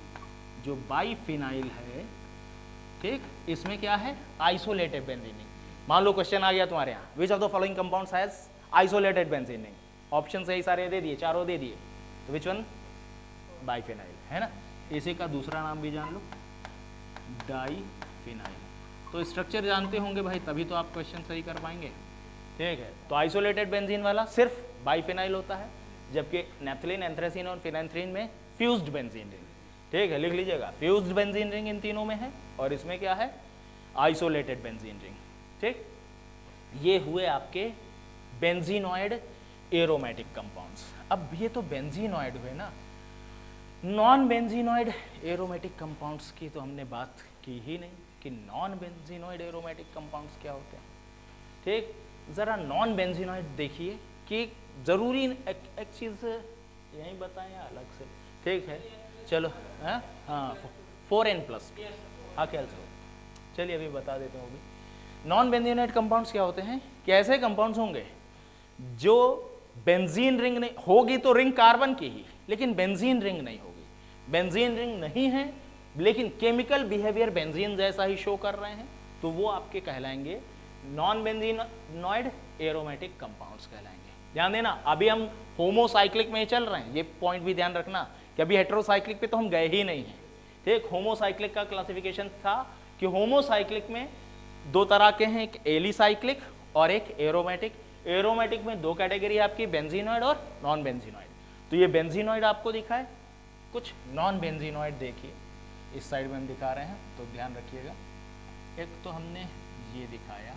A: जो बाईफिनाइल है, ठीक, इसमें क्या है? Isolated benzene ring. मान लो क्वेश्चन आ गया तुम्हारे यहाँ, which of the following compounds has isolated benzene ring, option सही सारे दे दिए, चारों दे दिए, तो विच वन? बाईफिनाइल, है ना। इसी का दूसरा नाम भी जान लो, डाईफिनाइल। तो स्ट्रक्चर जानते होंगे भाई, तभी तो आप क्वेश्चन सही कर पाएंगे, ठीक है। तो आइसोलेटेड बेंजीन वाला सिर्फ बाईफिनाइल होता है, जबकि नेफ्थलीन, एंथ्रासीन और फिनाइनथ्रीन में फ्यूज्ड बेंजीन रिंग, ठीक है, लिख लीजिएगा, फ्यूज्ड बेंजीन रिंग इन तीनों में है, और इसमें क्या है? आइसोलेटेड बेंजीन रिंग, ठीक। ये हुए आपके बेंजीनॉइड एरोमेटिक कंपाउंड्स। अब ये तो बेंजीनॉइड हुए ना, नॉन बेंजीनॉइड एरोमेटिक कंपाउंड्स की तो हमने बात की ही नहीं कि नॉन बेंजीनॉइड एरोमेटिक कंपाउंड्स क्या होते हैं, ठीक। ज़रा नॉन बेंजीनॉइड देखिए कि ज़रूरी एक चीज़ यहीं बताएं या अलग से, ठीक है, चलो। हाँ 4n+, हाँ ख्याल से, चलिए अभी बता देते हैं वो भी। नॉन बेंजीनॉइड कंपाउंड्स क्या होते हैं कि ऐसे कंपाउंड्स होंगे जो बेंजीन रिंग नहीं होगी, तो रिंग कार्बन की ही, लेकिन बेंजीन रिंग नहीं होगी। बेंजीन रिंग नहीं है लेकिन केमिकल बिहेवियर बेंजीन जैसा ही शो कर रहे हैं, तो वो आपके कहलाएंगे नॉन बेंजीनॉइड एरोमेटिक कंपाउंड्स कहलाएंगे। ध्यान देना, अभी हम होमोसाइक्लिक में चल रहे हैं, ये पॉइंट भी ध्यान रखना कि अभी हेटेरोसाइक्लिक पे तो हम गए ही नहीं हैं, ठीक। होमोसाइक्लिक का क्लासिफिकेशन था कि होमोसाइक्लिक में दो तरह के हैं, एक एलिसाइक्लिक और एक एरोमेटिक। एरोमेटिक में दो कैटेगरी है आपकी, बेंजीनॉइड और नॉन बेंजीनॉइड। तो ये बेंजीनॉइड आपको दिखा है, कुछ नॉन बेंजीनॉइड देखिए, इस साइड में हम दिखा रहे हैं, तो ध्यान रखिएगा। एक तो हमने ये दिखाया,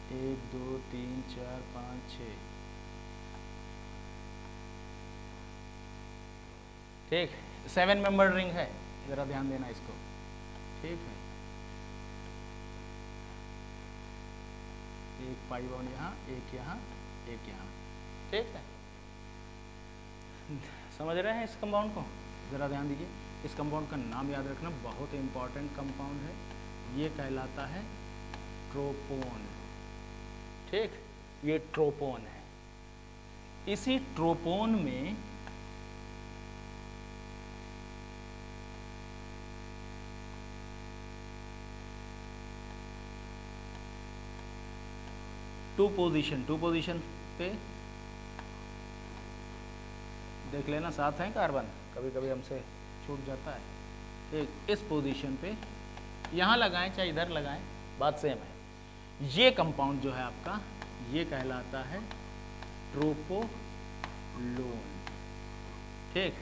A: 1 2 3 4 5 6, ठीक, 7 मेंबर रिंग है, जरा ध्यान देना इसको। ठीक है, एक पाई बॉन्ड यहाँ, एक यहाँ, एक यहाँ। ठीक है, समझ रहे हैं इस कंपाउंड को? जरा ध्यान दीजिए, इस कंपाउंड का नाम याद रखना, बहुत इंपॉर्टेंट कंपाउंड है। ये कहलाता है ट्रोपोन। ठीक, ये ट्रोपोन है। इसी ट्रोपोन में टू पोजीशन पे देख लेना, साथ है कार्बन, कभी कभी हमसे छूट जाता है। ठीक, इस पोजीशन पे यहाँ लगाएं चाहे इधर लगाएं, बात सेम है। ये कंपाउंड जो है आपका, ये कहलाता है ट्रोपोलोन। ठीक,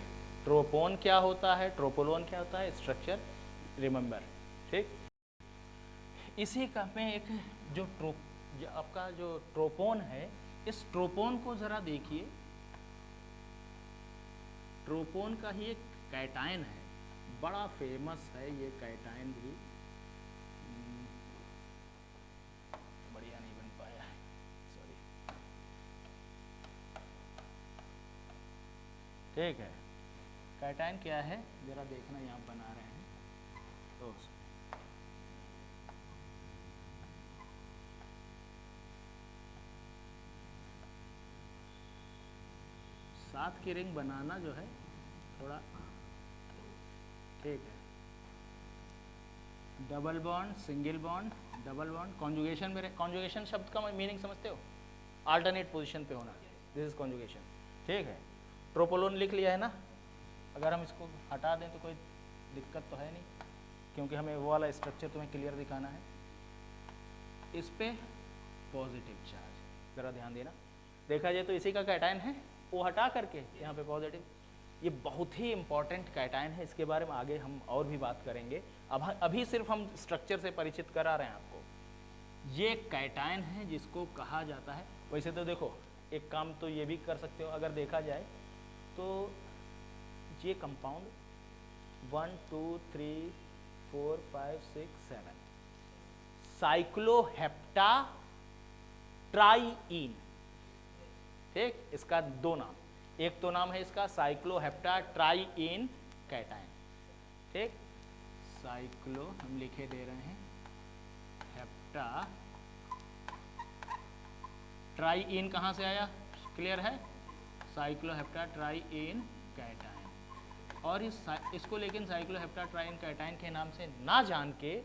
A: ट्रोपोन क्या होता है, ट्रोपोलोन क्या होता है, स्ट्रक्चर रिमेंबर। ठीक, इसी का में एक जो आपका जो ट्रोपोन है, इस ट्रोपोन को जरा देखिए, ट्रोपोन का ही एक कैटायन है, बड़ा फेमस है ये कैटायन भी। बढ़िया नहीं बन पाया है, सॉरी। ठीक है, कैटायन क्या है जरा देखना, यहाँ बना रहे हैं तो 7 की रिंग बनाना जो है थोड़ा, ठीक है। Double bond, single bond, double bond, conjugation में, कॉन्जुगेशन शब्द का मीनिंग समझते हो? अल्टरनेट पोजीशन पे होना, दिस इज कॉन्जुगेशन। ठीक है, ट्रोपोलोन लिख लिया है ना। अगर हम इसको हटा दें तो कोई दिक्कत तो है नहीं, क्योंकि हमें वो वाला स्ट्रक्चर तुम्हें क्लियर दिखाना है। इस पे पॉजिटिव चार्ज, जरा ध्यान देना, देखा जाए तो इसी का कैटायन है, वो हटा करके यहाँ पे पॉजिटिव। ये बहुत ही इंपॉर्टेंट कैटायन है, इसके बारे में आगे हम और भी बात करेंगे। अभी सिर्फ हम स्ट्रक्चर से परिचित करा रहे हैं आपको। ये कैटायन है जिसको कहा जाता है, वैसे तो देखो एक काम तो ये भी कर सकते हो, अगर देखा जाए तो ये कंपाउंड 1 2 3 4 5 6 7 साइक्लोहेप्टा ट्राईइन। ठीक, इसका 2 नाम, एक तो नाम है इसका साइक्लोहेप्टा ट्राईइन कैटायन। ठीक, साइक्लो हम लिखे दे रहे हैं, हेप्टा ट्राईइन कहाँ से आया, क्लियर है? साइक्लोहेप्टा ट्राईइन कैटायन। और इसको लेकिन साइक्लोहेप्टा ट्राईइन कैटायन के नाम से ना जान के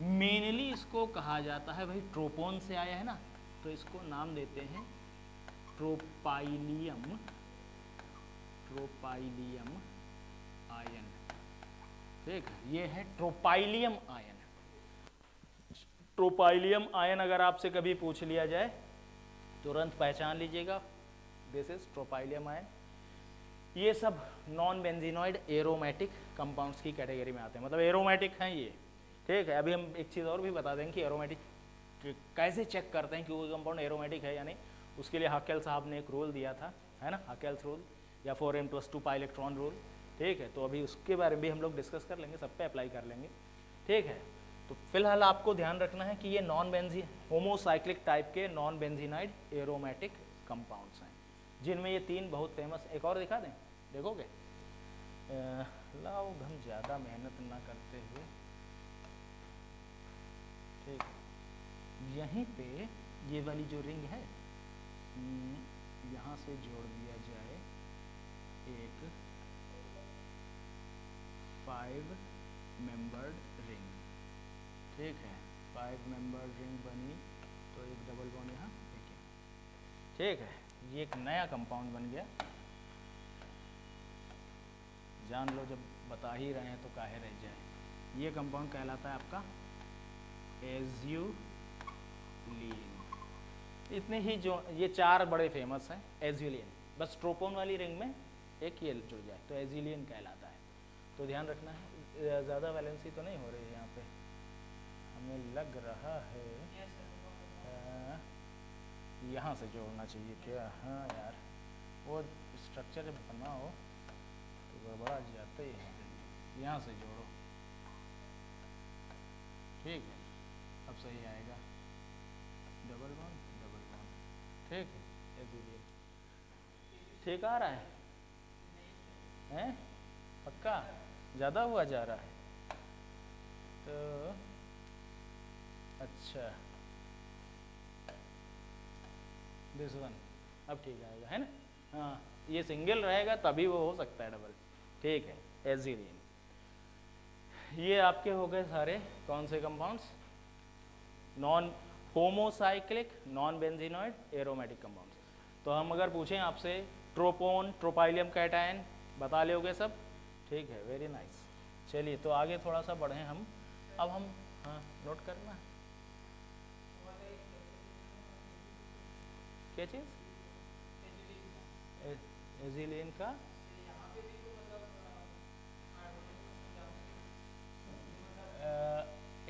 A: मेनली इसको कहा जाता है, भाई ट्रोपोन से आया है ना, तो इसको नाम देते हैं ट्रोपाइलियम, ट्रोपाइलियम आयन। ठीक, ये है ट्रोपाइलियम आयन। ट्रोपाइलियम आयन अगर आपसे कभी पूछ लिया जाए तुरंत पहचान लीजिएगा, दिस इज ट्रोपाइलियम आयन। ये सब नॉन बेंजीनॉइड एरोमेटिक कंपाउंड्स की कैटेगरी में आते हैं, मतलब एरोमेटिक हैं ये। ठीक है, अभी हम एक चीज़ और भी बता देंगे कि एरोमेटिक कैसे चेक करते हैं कि वो कंपाउंड एरोमेटिक है या नहीं। उसके लिए हाकेल साहब ने एक रूल दिया था, है ना, हाकेल्स रूल या 4m+2 पाई इलेक्ट्रॉन रूल। ठीक है, तो अभी उसके बारे में भी हम लोग डिस्कस कर लेंगे, सब पे अप्लाई कर लेंगे। ठीक है, तो फिलहाल आपको ध्यान रखना है कि ये नॉन बेंजी होमोसाइक्लिक टाइप के नॉन बेंजीनाइड एरोमेटिक कंपाउंड्स हैं, जिनमें ये 3 बहुत फेमस। एक और दिखा दें, देखोगे? लाओ हम ज़्यादा मेहनत ना करते हुए, ठीक, यहीं पे ये वाली जो रिंग है यहाँ से जोड़ दिया जाए एक 5 मेंबर्ड रिंग। ठीक है, 5 मेंबर्ड रिंग बनी तो एक डबल बॉन्ड यहाँ, देखिए। ठीक है, ये एक नया कंपाउंड बन गया, जान लो, जब बता ही रहे हैं तो काहे रह जाए। ये कंपाउंड कहलाता है आपका एज्यूलिन। इतने ही जो ये 4 बड़े फेमस हैं एज्यूलिन, बस ट्रोपोन वाली रिंग में एक ये जुड़ जाए तो एज्यूलिन कहलाता है। तो ध्यान रखना है, ज़्यादा वैलेंसी तो नहीं हो रही है यहाँ पे, हमें लग रहा है यहाँ से जोड़ना चाहिए क्या? हाँ यार, वो स्ट्रक्चर जब बनाओ तो गड़बड़ा सही है, यहाँ से जोड़ो, ठीक है, अब सही आएगा, डबल बॉन्ड, ठीक है, इजीलिए ठीक आ रहा है, हैं पक्का ज़्यादा हुआ जा रहा है तो अच्छा, दिस वन अब ठीक आएगा, है ना, हाँ ये सिंगल रहेगा तभी वो हो सकता है डबल, ठीक है, एजीलिन। ये आपके हो गए सारे कौन से compounds, non homocyclic, non benzenoid, aromatic compounds. तो हम अगर पूछें आपसे ट्रोपोन, ट्रोपाइलियम कैटायन बता लोगे सब, ठीक है, वेरी नाइस। चलिए तो आगे थोड़ा सा बढ़े हम, अब हम, हाँ नोट करना, क्या चीज़, एजिलिन का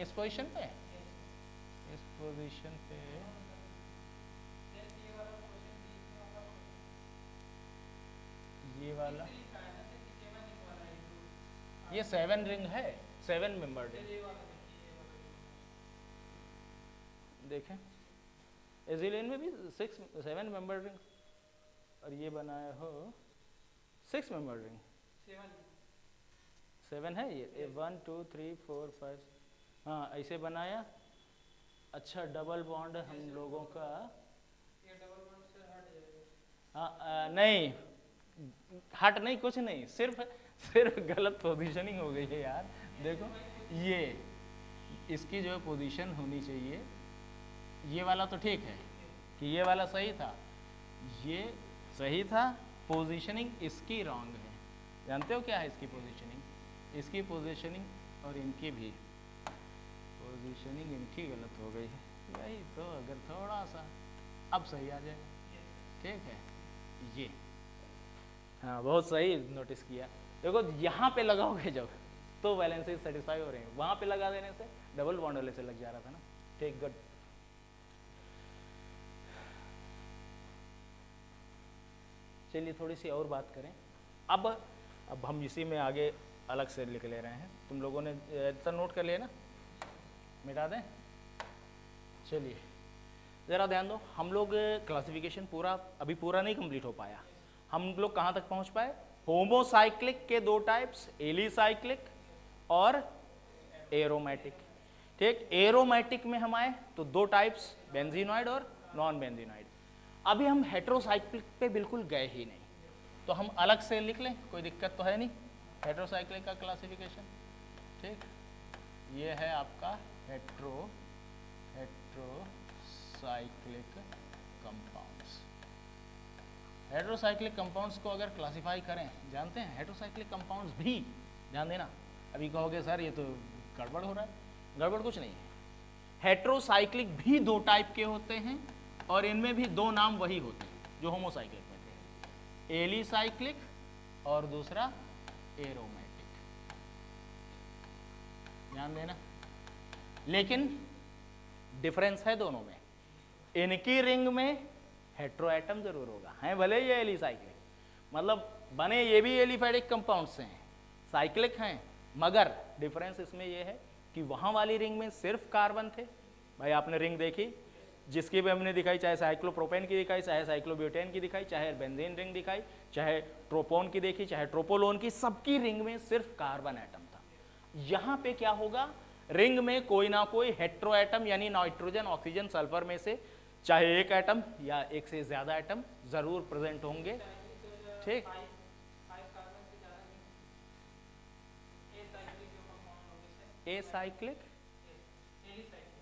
A: इस पोजीशन पे, इस पोजीशन पे ये वाला, ये 7 रिंग है, 7 मेंबर रिंग, देखें एजिलिन में भी 7 मेंबर रिंग, और ये बनाया हो 6 मेंबर रिंग, 7 है ये, 1 2 3 4 5, हाँ ऐसे बनाया। अच्छा डबल बॉन्ड हम लोगों का, हाँ नहीं हट नहीं, कुछ नहीं, सिर्फ गलत पोजीशनिंग हो गई है यार। देखो ये इसकी जो पोजीशन होनी चाहिए, ये वाला तो ठीक है कि ये वाला सही था, ये सही था, पोजीशनिंग इसकी रॉन्ग है। जानते हो क्या है इसकी पोजीशनिंग, इसकी पोजीशनिंग और इनकी भी पोजीशनिंग इनकी गलत हो गई है, यही तो, अगर थोड़ा सा अब सही आ जाएगा, ठीक है, ये हाँ बहुत सही नोटिस किया। देखो यहाँ पे लगाओगे जब तो वैलेंसी सेटिस्फाई हो रहे हैं, वहाँ पे लगा देने से डबल बॉन्ड वाले से लग जा रहा था ना, ठीक, गुड। चलिए थोड़ी सी और बात करें, अब हम इसी में आगे अलग से लिख ले रहे हैं, तुम लोगों ने इतना नोट कर लिया ना, मिटा दें। चलिए ज़रा ध्यान दो, हम लोग क्लासिफिकेशन अभी पूरा नहीं कंप्लीट हो पाया, हम लोग कहाँ तक पहुँच पाए, होमोसाइक्लिक के 2 टाइप्स, एलिसाइक्लिक और एरोमेटिक, ठीक। एरोमेटिक में हम आए तो 2 टाइप्स, बेंजीनॉइड और नॉन बेंजीनॉइड। अभी हम हेट्रोसाइक्लिक पे बिल्कुल गए ही नहीं, तो हम अलग से लिख लें, कोई दिक्कत तो है नहीं, हेट्रोसाइक्लिक का क्लासिफिकेशन, ठीक। ये है आपका हेट्रोसाइक्लिक कंपाउंड्स। हेट्रोसाइक्लिक कंपाउंड्स को अगर क्लासिफाई करें, जानते हैं हेट्रोसाइक्लिक कंपाउंड्स भी, ध्यान देना, अभी कहोगे सर ये तो गड़बड़ हो रहा है, गड़बड़ कुछ नहीं है। हेट्रोसाइक्लिक भी 2 टाइप के होते हैं और इनमें भी 2 नाम वही होते हैं जो होमोसाइक्लिक में थे, एलिसाइक्लिक और दूसरा एरोमेटिक, ध्यान देना। लेकिन डिफरेंस है दोनों में, इनकी रिंग में हेट्रोएटम जरूर होगा, है भले ये एलिसाइक्लिक, मतलब बने ये भी एलिफेटिक कंपाउंड से हैं, साइक्लिक हैं, मगर डिफरेंस इसमें ये है कि वहां वाली रिंग में सिर्फ कार्बन थे। भाई आपने रिंग देखी, जिसकी भी हमने दिखाई, चाहे साइक्लोप्रोपेन की दिखाई, चाहे साइक्लोब्यूटेन की दिखाई, चाहे बेंजीन रिंग दिखाई, चाहे ट्रोपोन की देखी, चाहे ट्रोपोलोन की, सबकी रिंग में सिर्फ कार्बन एटम था। यहां पे क्या होगा, रिंग में कोई ना कोई हेट्रोएटम यानी नाइट्रोजन, ऑक्सीजन, सल्फर में से चाहे एक एटम या एक से ज्यादा एटम जरूर प्रेजेंट होंगे, ठीक। एसाइक्लिक,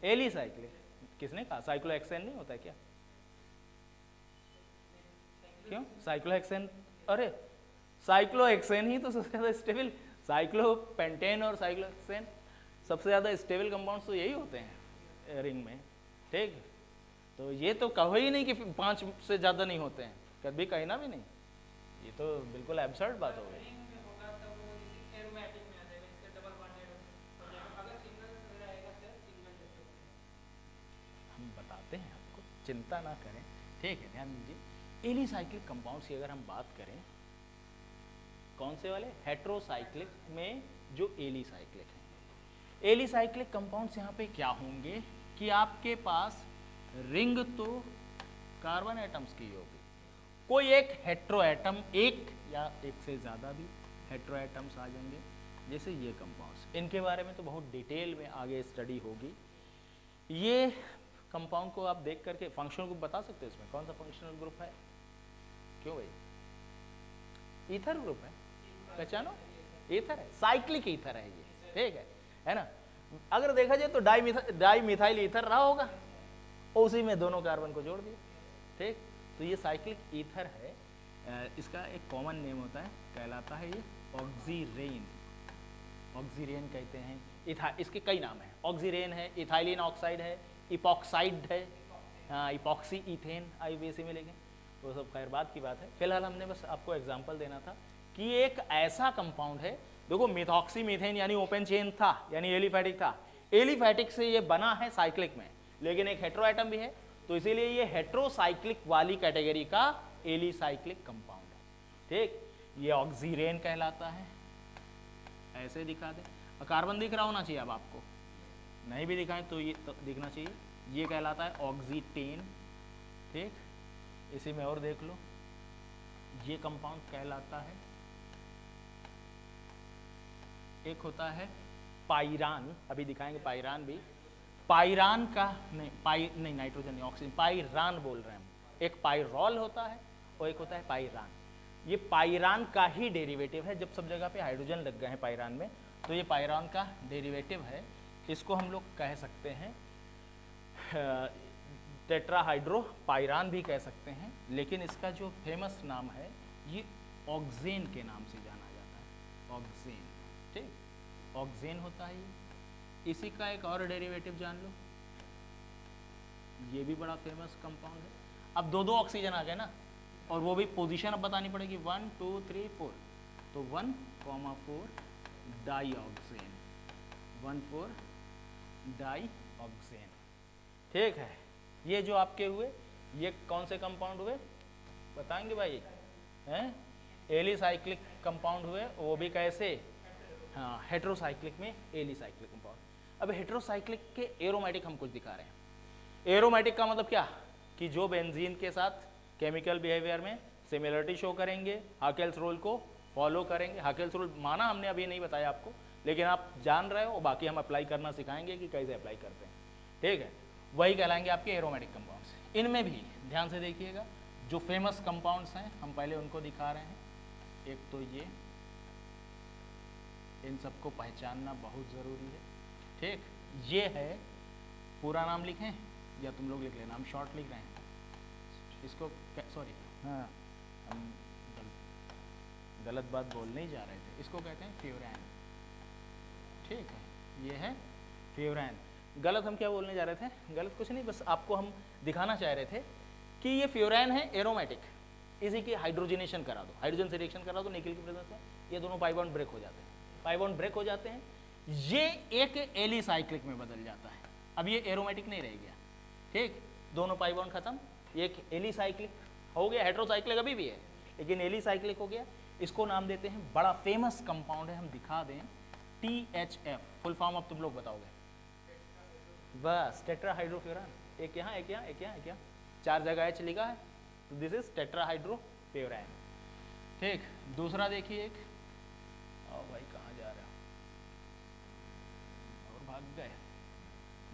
A: एलिसाइक्लिक किसने कहा, साइक्लोहेक्सेन नहीं होता क्या, क्यों साइक्लोहेक्सेन, अरे साइक्लोहेक्सेन ही तो सबसे ज्यादा स्टेबल, साइक्लोपेंटेन और साइक्लोहेक्सेन सबसे ज्यादा स्टेबल कंपाउंड्स तो यही होते हैं रिंग में, ठीक। तो ये तो कहो ही नहीं कि 5 से ज्यादा नहीं होते हैं, कभी कहना भी नहीं, ये तो बिल्कुल एब्सर्ड बात हो गई। हम बताते हैं आपको, चिंता ना करें, ठीक है, ध्यान दीजिए। एलिसाइक्लिक कंपाउंड्स की अगर हम बात करें कौन से वाले? हेट्रोसाइक्लिक में जो एलिसाइक्लिक है। एलिसाइक्लिक कंपाउंड्स यहाँ पे क्या होंगे कि आपके पास रिंग तो कार्बन एटम्स की होगी, कोई एक हेट्रो एटम, एक या एक से ज़्यादा भी हेट्रो एटम्स आ जाएंगे, जैसे ये कंपाउंड्स। इनके बारे में तो बहुत डिटेल में आगे स्टडी होगी। ये कंपाउंड को आप देख करके फंक्शनल ग्रुप बता सकते हो इसमें कौन सा फंक्शनल ग्रुप है? क्यों भाई? ईथर ग्रुप है, पहचानो, ईथर है, साइक्लिक ईथर है ये, ठीक है ना। अगर देखा जाए तो डाई मिथाइल ईथर रहा होगा, उसी में दोनों कार्बन को जोड़ दिया, ठीक। तो ये साइक्लिक ईथर है, इसका एक कॉमन नेम होता है, कहलाता है ये ऑक्सीरेन। ऑक्सीरेन कहते हैं। इसके कई नाम हैं, ऑक्सीरेन है, इथाइलिन ऑक्साइड है, इपॉक्साइड है, इपॉक्सी इथेन IUPAC में, लेकिन वो सब खैर बात की बात है। फिलहाल हमने बस आपको एग्जांपल देना था कि एक ऐसा कंपाउंड है, देखो मिथॉक्सी मीथेन यानी ओपन चेन था, यानी एलिफैटिक था, एलिफैटिक से ये बना है साइक्लिक में, लेकिन एक हेट्रो एटम भी है, तो इसीलिए ये हेट्रोसाइक्लिक वाली कैटेगरी का एलिसाइक्लिक कंपाउंड है, ठीक। ये ऑक्सीरेन कहलाता है, ऐसे दिखा दें। कार्बन दिख रहा होना चाहिए, अब आपको नहीं भी दिखाएं तो ये तो दिखना चाहिए, ये कहलाता है ऑक्सीटेन, ठीक। इसी में और देख लो, ये कंपाउंड कहलाता है, एक होता है पाइरान, अभी दिखाएंगे पाइरान भी, पाइरान का नहीं नाइट्रोजन नहीं, ऑक्सीजन, पाइरान बोल रहे हैं हम। एक पाइरॉल होता है और एक होता है पाइरान। ये पाइरान का ही डेरिवेटिव है, जब सब जगह पे हाइड्रोजन लग गए हैं पाइरान में, तो ये पाइरान का डेरिवेटिव है। इसको हम लोग कह सकते हैं टेट्राहाइड्रो पाइरान भी कह सकते हैं, लेकिन इसका जो फेमस नाम है ये ऑक्सेन के नाम से जाना जाता है, ऑक्सेन, ठीक। ऑक्सेन होता है ये। इसी का एक और डेरिवेटिव जान लो, ये भी बड़ा फेमस कंपाउंड है। अब दो ऑक्सीजन आ गए ना, और वो भी पोजीशन अब बतानी पड़ेगी, 1 2 3 4, तो 1,4 डाईऑक्सेन, 1,4 डाईऑक्सेन, ठीक है। ये जो आपके हुए, ये कौन से कंपाउंड हुए बताएंगे भाई? हैं, एलिसाइक्लिक कंपाउंड हुए, वो भी कैसे? हाँ, हेट्रोसाइक्लिक में एलिसाइक्लिक कंपाउंड। अब हेट्रोसाइक्लिक के एरोमेटिक हम कुछ दिखा रहे हैं। एरोमेटिक का मतलब क्या कि जो बेंजीन के साथ केमिकल बिहेवियर में सिमिलरिटी शो करेंगे, हाकेल्स रूल को फॉलो करेंगे। हाकेल्स रूल माना हमने अभी नहीं बताया आपको, लेकिन आप जान रहे हो, बाकी हम अप्लाई करना सिखाएंगे कि कैसे अप्लाई करते हैं, ठीक है। वही कहलाएंगे आपके एरोमेटिक कंपाउंड्स। इनमें भी ध्यान से देखिएगा, जो फेमस कंपाउंड्स हैं हम पहले उनको दिखा रहे हैं। एक तो ये, इन सबको पहचानना बहुत ज़रूरी है, ठीक। ये है, पूरा नाम लिखें या तुम लोग लिख लेना, हम शॉर्ट लिख रहे हैं इसको, सॉरी, हाँ हम गलत बात बोलने ही जा रहे थे। इसको कहते हैं फ्यूरैन, ठीक है, ये है फ्यूरैन। गलत हम क्या बोलने जा रहे थे? गलत कुछ नहीं, बस आपको हम दिखाना चाह रहे थे कि ये फ्यूरैन है एरोमेटिक, इसी की हाइड्रोजनेशन करा दो, हाइड्रोजन से रिएक्शन करा दो निकल की प्रेजेंस में, ये दोनों पाई बॉन्ड ब्रेक हो जाते हैं, पाई बॉन्ड ब्रेक हो जाते हैं, ये एक एलिसाइक्लिक में बदल जाता है। अब ये एरोमेटिक नहीं रह गया, ठीक, दोनों पाई बॉन्ड खत्म, ये एक एलिसाइक्लिक हो गया। हेट्रोसाइक्लिक अभी भी है, लेकिन एलिसाइक्लिक हो गया। इसको नाम देते हैं, बड़ा फेमस कंपाउंड है, हम दिखा दें, THF, फुल फॉर्म अब तुम लोग बताओगे, बस टेट्राहाइड्रोफ्यूरान। एक यहाँ, एक यहाँ, एक यहाँ, एक यहाँ, 4 जगह H लिखा है, तो दिस इज टेट्राहाइड्रोफ्यूरान, ठीक। दूसरा देखिए, एक, आओ भाई कहाँ जा रहे हो, और भाग गए।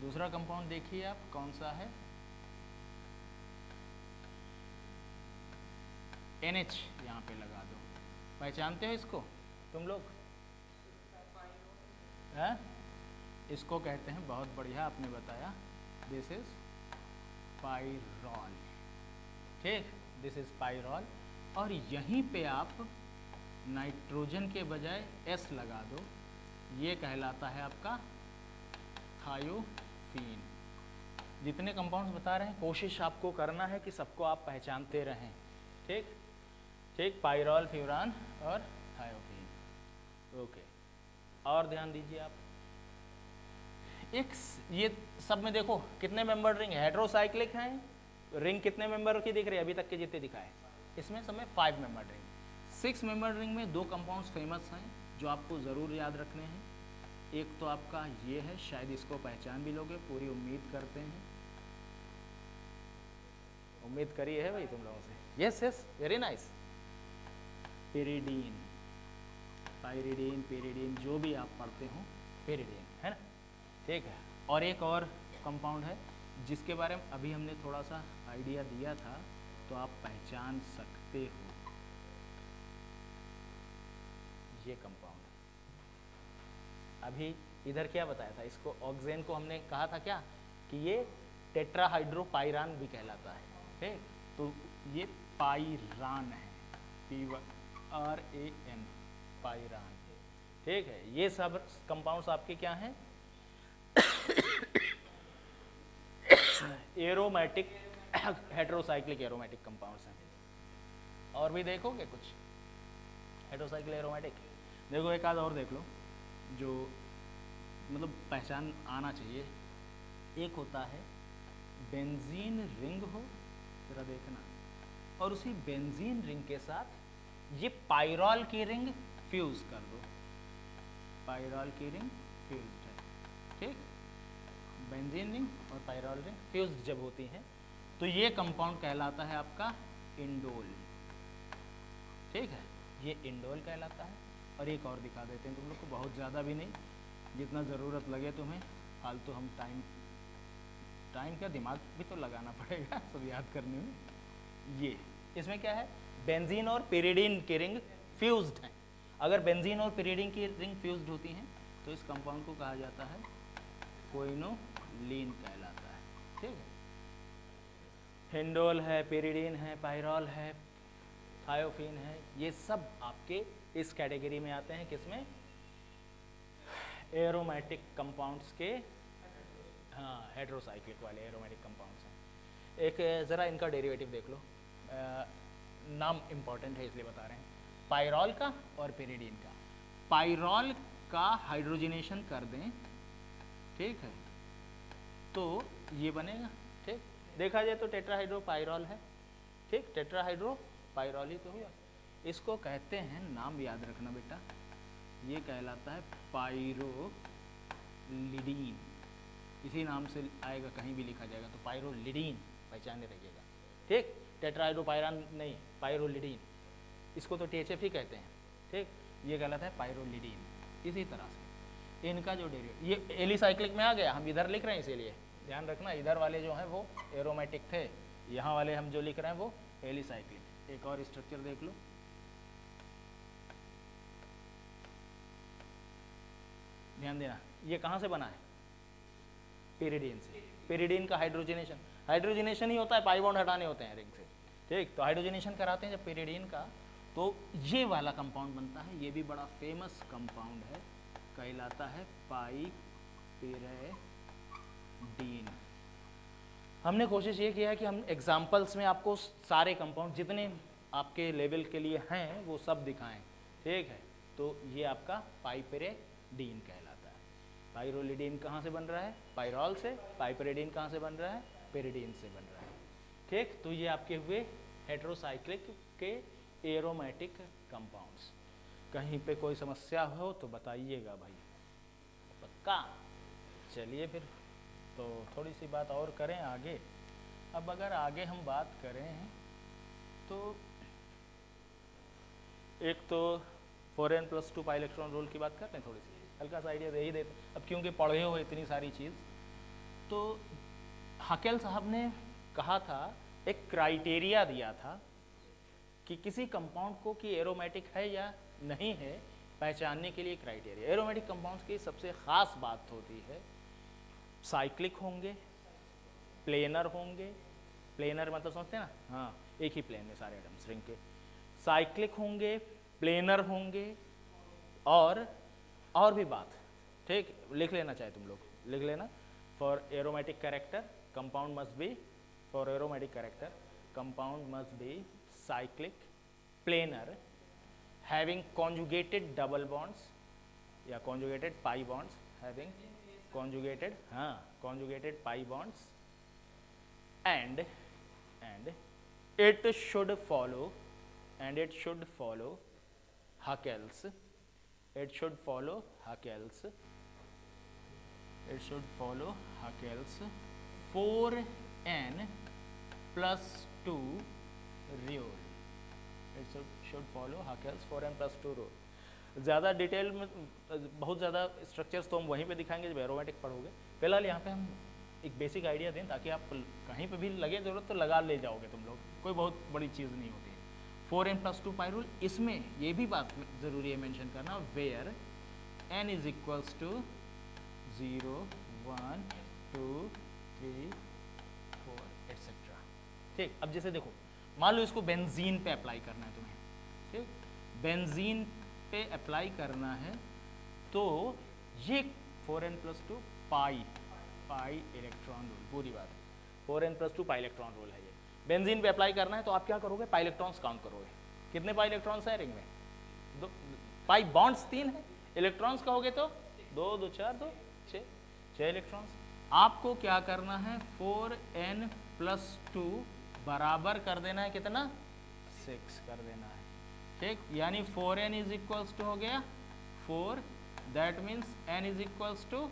A: दूसरा कंपाउंड देखिए आप, कौन सा है? NH यहाँ पे लगा दो, पहचानते हो इसको तुम लोग? है, इसको कहते हैं, बहुत बढ़िया आपने बताया, दिस इज पाइरॉल, ठीक, दिस इज पाइरॉल। और यहीं पे आप नाइट्रोजन के बजाय S लगा दो, ये कहलाता है आपका थायोफीन। जितने कंपाउंड्स बता रहे हैं, कोशिश आपको करना है कि सबको आप पहचानते रहें, ठीक ठीक, पाइरॉल, फ्यूरान और थायोफीन, ओके। और ध्यान दीजिए आप, एक ये सब में देखो कितने मेंबर रिंग है, हेट्रोसाइक्लिक हैं, रिंग कितने मेंबर की दिख रही है? अभी तक के जितने दिखाए, इसमें सब में 5 मेंबर रिंग। 6 मेंबर रिंग में 2 कंपाउंड्स फेमस हैं जो आपको ज़रूर याद रखने हैं। एक तो आपका ये है, शायद इसको पहचान भी लोगे, पूरी उम्मीद करते हैं, उम्मीद करी है भाई तुम लोगों से। Yes yes, very nice. Pyridine, pyridine, pyridine, जो भी आप पढ़ते हो, पेरिडीन है ना, ठीक है। और एक और कंपाउंड है जिसके बारे में अभी हमने थोड़ा सा आइडिया दिया था, तो आप पहचान सकते हो, ये कंपाउंड। अभी इधर क्या बताया था, इसको ऑक्सेन को हमने कहा था क्या कि ये टेट्राहाइड्रोपाइरान भी कहलाता है, ठीक। तो ये पाइरान है, PRAN, पाइरान, ठीक है। ये सब कंपाउंड्स आपके क्या हैं, एरोमेटिक हेटेरोसाइक्लिक एरोमेटिक कंपाउंड्स हैं। और भी देखोगे कुछ हेटेरोसाइक्लिक एरोमेटिक, देखो एक आध और देख लो जो मतलब पहचान आना चाहिए। एक होता है बेंजीन रिंग हो, जरा देखना, और उसी बेंजीन रिंग के साथ ये पाइरॉल की रिंग फ्यूज कर दो, पाइरॉल की रिंग फ्यूज है, ठीक। बेंजीन रिंग और पाइरॉल रिंग फ्यूज जब होती हैं तो ये कंपाउंड कहलाता है आपका इंडोल, ठीक है, ये इंडोल कहलाता है। और एक और दिखा देते हैं तुम लोग को, बहुत ज़्यादा भी नहीं, जितना ज़रूरत लगे तुम्हें, फालतू हम टाइम क्या, दिमाग भी तो लगाना पड़ेगा सब याद करने में। ये इसमें क्या है, बेंजीन और पेरिडीन की रिंग फ्यूज्ड हैं। अगर बेंजीन और पेरिडीन की रिंग फ्यूज्ड होती हैं तो इस कंपाउंड को कहा जाता है क्विनोलीन कहलाता है, ठीक है। हिंडोल है, पेरिडीन है, पाइरॉल है, थायोफिन है, ये सब आपके इस कैटेगरी में आते हैं, किसमें, एरोमेटिक कंपाउंड्स के, हाँ, हेटेरोसाइक्लिक वाले एरोमेटिक कंपाउंड्स हैं। एक ज़रा इनका डेरिवेटिव देख लो, नाम इम्पॉर्टेंट है इसलिए बता रहे हैं, पाइरॉल का और पेरिडीन का। पाइरॉल का हाइड्रोजनेशन कर दें, ठीक है, तो ये बनेगा, ठीक। देखा जाए तो टेट्राहाइड्रोपाइरॉल है, ठीक, टेट्राहाइड्रोपाइरॉल ही तो हुआ। इसको कहते हैं, नाम याद रखना बेटा, ये कहलाता है पाइरोलिडीन, इसी नाम से आएगा, कहीं भी लिखा जाएगा तो पाइरोलिडीन पहचाने रहिएगा, ठीक। टेट्राहाइड्रोपाइरान नहीं, पाइरोलिडीन, इसको तो THF ही कहते हैं, ठीक। ये कहलाता है पाइरोलिडीन। इसी तरह से इनका जो डेरिवेटिव, ये एलिसाइक्लिक में आ गया, हम इधर लिख रहे हैं, इसीलिए ध्यान रखना, इधर वाले जो हैं वो एरोमेटिक थे, यहाँ वाले हम जो लिख रहे हैं वो एलिसाइक्लिक। एक और स्ट्रक्चर देख लो, ध्यान देना, ये कहाँ से बना है, पेरिडीन से। पेरिडीन का हाइड्रोजनेशन ही होता है, पाई बॉन्ड हटाने होते हैं रिंग से, ठीक। तो हाइड्रोजनेशन कराते हैं जब पेरिडीन का, तो ये वाला कंपाउंड बनता है। ये भी बड़ा फेमस कंपाउंड है, कहलाता है पाइपेरेडीन। हमने कोशिश ये किया है कि हम एग्जाम्पल्स में आपको सारे कंपाउंड जितने आपके लेवल के लिए हैं वो सब दिखाएं, ठीक है। तो ये आपका पाइपेरेडीन कहलाता है। पाइरोलिडीन कहाँ से बन रहा है, पाइरॉल से। पाइपेरेडीन कहाँ से बन रहा है, पेरिडीन से बन रहा है, ठीक। तो ये आपके हुए हेटेरोसाइक्लिक के एरोमेटिक कंपाउंड्स। कहीं पे कोई समस्या हो तो बताइएगा भाई, पक्का। चलिए फिर तो थोड़ी सी बात और करें आगे। अब अगर आगे हम बात करें तो एक तो 4n+2 पाई इलेक्ट्रॉन रोल की बात कर लें, थोड़ी सी हल्का सा आइडिया दे ही देते, अब क्योंकि पढ़े हो इतनी सारी चीज़। तो हकेल साहब ने कहा था, एक क्राइटेरिया दिया था कि किसी कंपाउंड को कि एरोमेटिक है या नहीं है पहचानने के लिए क्राइटेरिया। एरोमेटिक कंपाउंड्स की सबसे ख़ास बात होती है, साइक्लिक होंगे, प्लेनर होंगे, प्लेनर मतलब समझते हैं ना, हाँ, एक ही प्लेन में सारे एटम्स रिंग के, साइक्लिक होंगे, प्लेनर होंगे, और भी बात, ठीक, लिख लेना चाहे तुम लोग, लिख लेना। For aromatic character compound must be, for aromatic character compound must be cyclic, planar, having conjugated double bonds या conjugated pi bonds, having conjugated pi bonds, and it should follow Hakells, it should follow Hakells, it should follow Hakells 4n plus 2 rule, it should follow Hakells 4n plus 2 rule। ज़्यादा detail में बहुत ज़्यादा structures तो हम वहीं पे दिखाएंगे जब एरोमेटिक पढ़ोगे। फिलहाल यहाँ पे हम एक बेसिक आइडिया दें ताकि आप कहीं पे भी लगे ज़रूरत तो लगा ले जाओगे तुम लोग, कोई बहुत बड़ी चीज़ नहीं होती है। 4n plus 2 पाई रूल, इसमें ये भी बात ज़रूरी है मेंशन करना, where n is equals to 0 1 2 3 4 etcetera. ठीक, अब जैसे देखो मान लो इसको बेंजीन पे अप्लाई करना है तुम्हें, ठीक, बेंजीन पे अप्लाई करना है तो ये 4n plus 2 pi electron rule, पूरी बात है 4n plus 2 pi electron rule है ये। बेंजीन पे अप्लाई करना है तो आप क्या करोगे, पाई इलेक्ट्रॉन्स काउंट करोगे, कितने पाई इलेक्ट्रॉन्स है रिंग में, दो, पाई बॉन्ड्स 3 है, इलेक्ट्रॉन्स कहोगे तो 2 2 4 2 6 इलेक्ट्रॉन्स। आपको क्या करना है, 4n plus 2 बराबर कर देना है कितना, 6 कर देना है, ठीक, यानी 4n इज इक्वल्स टू हो गया 4, that means n is equals to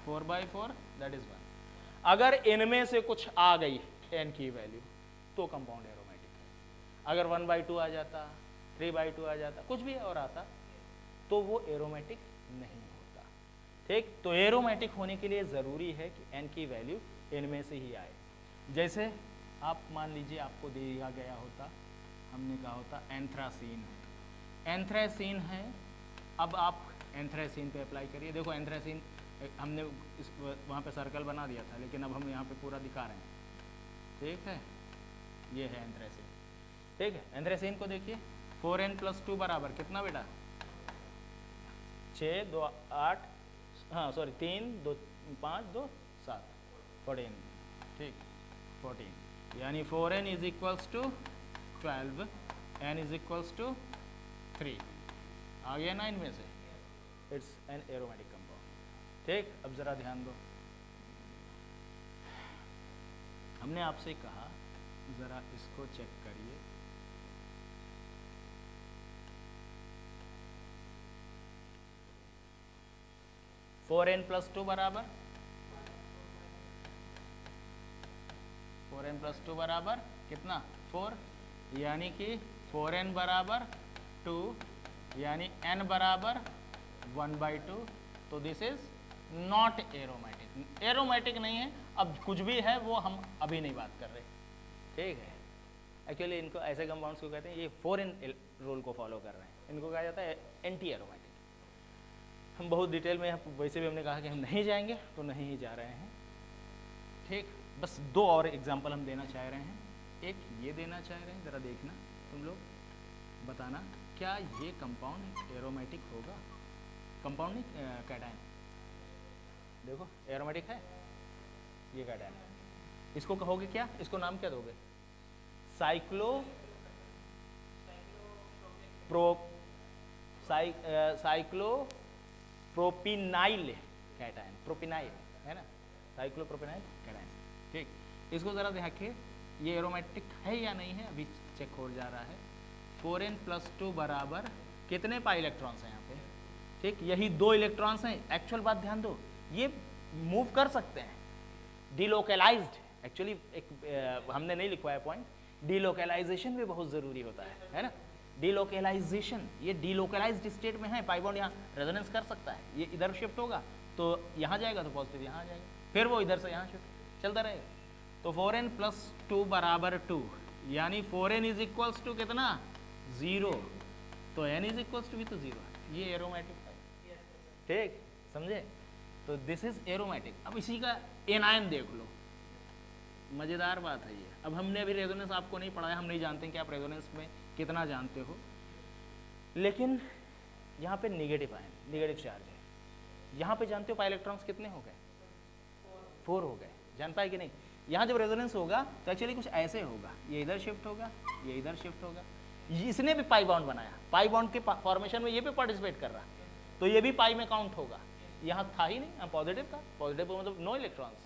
A: 4/4, that is 1। अगर इनमें से कुछ आ गई n की वैल्यू तो कंपाउंड एरोमेटिक है, अगर 1/2 आ जाता, 3/2 आ जाता, कुछ भी और आता तो वो एरोमेटिक नहीं होता, ठीक। तो एरोमेटिक होने के लिए ज़रूरी है कि n की वैल्यू इनमें से ही आए। जैसे आप मान लीजिए आपको दिया गया होता, हमने कहा होता एंथ्रासीन है, एंथ्रासीन है, अब आप एंथ्रासीन पे अप्लाई करिए। देखो एंथ्रासीन हमने इस वहाँ पे सर्कल बना दिया था, लेकिन अब हम यहाँ पे पूरा दिखा रहे हैं, ठीक है, ये है एंथ्रासीन, ठीक है। एंथ्रासीन को देखिए 4n plus 2 बराबर कितना बेटा, 6 2 8, हाँ सॉरी 3 2 5 2 7 14, ठीक 14, यानी 4n is equals to 12, n is equals to 3, आ गया 9 में से, इट्स एन एरोमेटिक कंपाउंड, ठीक। अब ज़रा ध्यान दो, हमने आपसे कहा ज़रा इसको चेक करिए, फोर एन प्लस 2 बराबर 4n plus 2 बराबर कितना 4, यानी कि 4n बराबर 2, यानी n बराबर 1/2, तो this is not aromatic, aromatic नहीं है। अब कुछ भी है वो हम अभी नहीं बात कर रहे, ठीक है। एक्चुअली इनको ऐसे कंपाउंड्स को कहते हैं, ये 4n रूल को फॉलो कर रहे हैं, इनको कहा जाता है एंटी एरोमेटिक। हम बहुत डिटेल में, वैसे भी हमने कहा कि हम नहीं जाएंगे तो नहीं ही जा रहे हैं, ठीक। बस 2 और एग्जाम्पल हम देना चाह रहे हैं, एक ये देना चाह रहे हैं, ज़रा देखना तुम लोग, बताना क्या ये कंपाउंड एरोमेटिक होगा, कंपाउंड नहीं कैटायन, देखो एरोमेटिक है, ये कैटायन, इसको कहोगे क्या, इसको नाम क्या दोगे, साइक्लोप्रोपिनाइल कैटायन, प्रोपिनाइल है ना, साइक्लोप्रोपिनाइल कैटायन, ठीक। इसको ज़रा देखिए ये एरोमेटिक है या नहीं है, अभी चेक हो जा रहा है। 4n plus 2 बराबर कितने पाई इलेक्ट्रॉन्स हैं यहाँ पे, ठीक, यही 2 इलेक्ट्रॉन्स हैं। एक्चुअल बात ध्यान दो, ये मूव कर सकते हैं, डिलोकलाइज्ड, एक्चुअली एक हमने नहीं लिखवाया पॉइंट, डिलोकलाइजेशन भी बहुत ज़रूरी होता है ना, डिलोकलाइजेशन, ये डिलोकलाइज्ड स्टेट में है, पाई बॉन्ड यहाँ रेजोनेंस कर सकता है, ये इधर शिफ्ट होगा तो यहाँ जाएगा तो पॉजिटिव यहाँ आ जाएगा, फिर वो इधर से यहाँ शिफ्ट चलता रहेगा। तो 4n plus 2 बराबर 2, यानी 4n इज इक्वल्स टू कितना 0, तो n इज इक्वल्स टू भी तो 0 है, ये एरोमेटिक है, ठीक, समझे। तो दिस इज एरोमेटिक। अब इसी का एनायन देख लो, मज़ेदार बात है ये। अब हमने अभी रेजोनेंस आपको नहीं पढ़ाया, हम नहीं जानते कि आप रेजोनेंस में कितना जानते हो, लेकिन यहाँ पे नेगेटिव आयन, नेगेटिव चार्ज है, यहाँ पे जानते हो पाई इलेक्ट्रॉन्स कितने हो गए, 4 हो गए, जान पाए कि नहीं। यहाँ जब रेजोनेंस होगा तो एक्चुअली कुछ ऐसे होगा, ये इधर शिफ्ट होगा, ये इधर शिफ्ट होगा, इसने भी पाई बॉन्ड बनाया, पाई बॉन्ड के फॉर्मेशन में ये भी पार्टिसिपेट कर रहा, तो ये भी पाई में काउंट होगा, यहाँ था ही नहीं, यहाँ पॉजिटिव था, पॉजिटिव मतलब नो इलेक्ट्रॉन्स,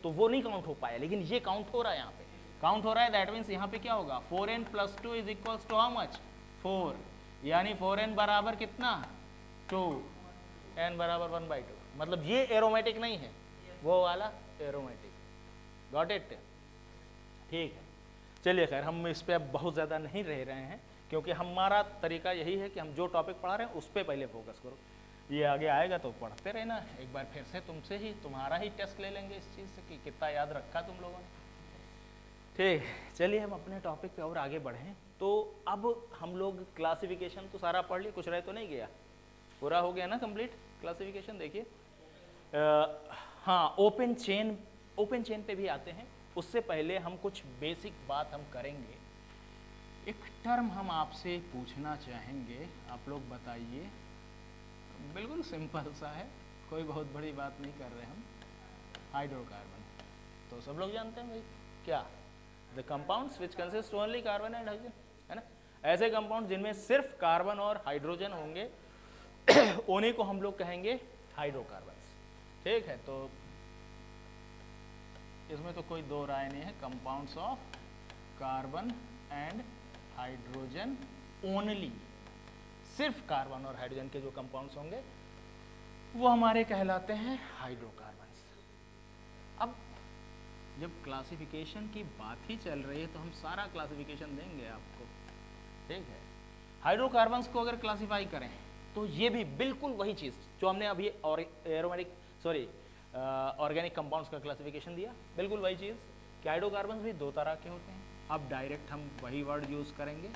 A: तो वो नहीं काउंट हो पाया, लेकिन ये काउंट हो रहा है, यहाँ पे काउंट हो रहा है, दैट मीन्स यहाँ पे क्या होगा 4n plus 2 is equals to how much 4, यानी 4n बराबर कितना 2, n बराबर 1/2। मतलब ये एरोमेटिक नहीं है, वो वाला एरोमेटिक। Got it? ठीक है, चलिए खैर हम इस पे अब बहुत ज़्यादा नहीं रह रहे हैं, क्योंकि हमारा तरीका यही है कि हम जो टॉपिक पढ़ा रहे हैं उस पर पहले फोकस करो। ये आगे आएगा तो पढ़ते रहना। एक बार फिर से तुमसे ही तुम्हारा ही टेस्ट ले लेंगे इस चीज़ से कि कितना याद रखा तुम लोगों ने। ठीक, चलिए हम अपने टॉपिक पे और आगे बढ़ें। तो अब हम लोग क्लासिफिकेशन तो सारा पढ़ लिए, कुछ रह तो नहीं गया, पूरा हो गया ना कंप्लीट क्लासिफिकेशन। देखिए हाँ, ओपन चेन पे भी आते हैं। उससे पहले हम कुछ बेसिक बात हम करेंगे। एक टर्म हम आपसे पूछना चाहेंगे, आप लोग बताइए। बिल्कुल सिंपल सा है, कोई बहुत बड़ी बात नहीं कर रहे हम। हाइड्रोकार्बन तो सब लोग जानते हैं भाई, क्या? The compounds which consist only carbon and hydrogen, है ना? ऐसे कंपाउंड जिनमें सिर्फ कार्बन और हाइड्रोजन होंगे उन्हीं को हम लोग कहेंगे हाइड्रोकार्बन्स। ठीक है, तो इसमें तो कोई दो राय नहीं है। Compounds of carbon and hydrogen only, सिर्फ कार्बन और हाइड्रोजन के जो कंपाउंड्स होंगे वो हमारे कहलाते हैं हाइड्रोकार्बन्स। अब जब क्लासिफिकेशन की बात ही चल रही है तो हम सारा क्लासिफिकेशन देंगे आपको। ठीक है, हाइड्रोकार्बन्स को अगर क्लासिफाई करें तो ये भी बिल्कुल वही चीज़ जो हमने अभी ऑर्गेनिक कंपाउंड्स का क्लासिफिकेशन दिया, बिल्कुल वही चीज़ कि हाइड्रोकार्बन्स भी दो तरह के होते हैं। अब डायरेक्ट हम वही वर्ड यूज़ करेंगे,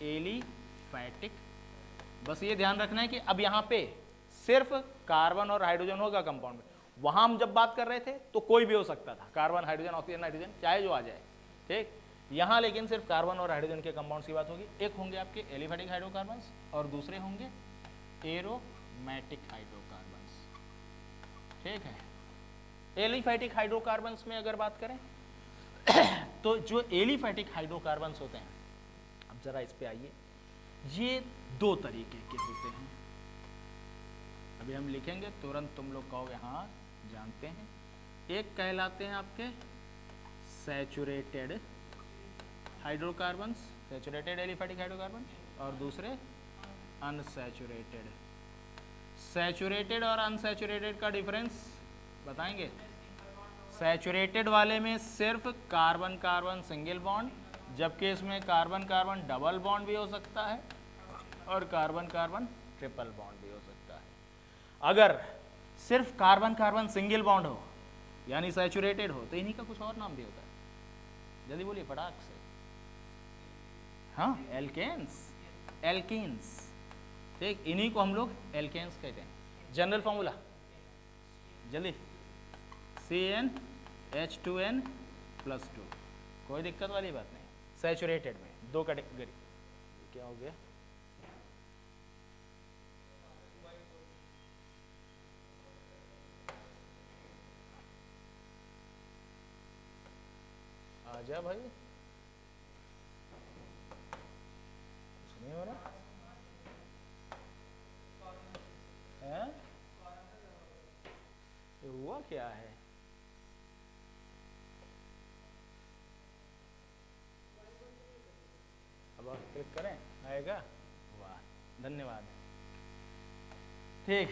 A: एलिफैटिक। बस ये ध्यान रखना है कि अब यहाँ पे सिर्फ कार्बन और हाइड्रोजन होगा कंपाउंड में। वहाँ हम जब बात कर रहे थे तो कोई भी हो सकता था, कार्बन हाइड्रोजन ऑक्सीजन नाइट्रोजन चाहे जो आ जाए। ठीक, यहाँ लेकिन सिर्फ कार्बन और हाइड्रोजन के कंपाउंड्स की बात होगी। एक होंगे आपके एलिफैटिक हाइड्रोकार्बन्स और दूसरे होंगे एरोमेटिक हाइड्रोकार्बन्स। ठीक है, एलिफैटिक हाइड्रोकार्बन्स में अगर बात करें तो जो एलिफैटिक हाइड्रोकार्बन्स होते हैं, अब जरा इस पे आइए, ये दो तरीके के होते हैं। अभी हम लिखेंगे तुरंत तुम लोग कहोगे हाँ जानते हैं। एक कहलाते हैं आपके saturated hydrocarbons, saturated aliphatic hydrocarbon, और दूसरे अनसैचुरेटेड। सैचुरेटेड और अनसैचुरेटेड का डिफरेंस बताएंगे? सैचुरेटेड वाले में सिर्फ कार्बन कार्बन सिंगल बॉन्ड, जबकि इसमें कार्बन कार्बन डबल बॉन्ड भी हो सकता है और कार्बन कार्बन ट्रिपल बॉन्ड भी हो सकता है। अगर सिर्फ कार्बन कार्बन सिंगल बॉन्ड हो यानी सैचुरेटेड हो तो इन्हीं का कुछ और नाम भी होता है, जल्दी बोलिए फटाक से। हाँ, एल्केन्स, एल्कीन्स। ठीक, इन्हीं को हम लोग एल्केन्स कहते हैं। जनरल फॉर्मूला जल्दी, CnH2n+2, कोई दिक्कत वाली बात नहीं। सैचुरेटेड में दो कैटेगरी, क्या हो गया? आजा भाई, कुछ नहीं हो रहा है? ये हुआ क्या है? अब आप क्लिक करें, आएगा? वाह, धन्यवाद। ठीक,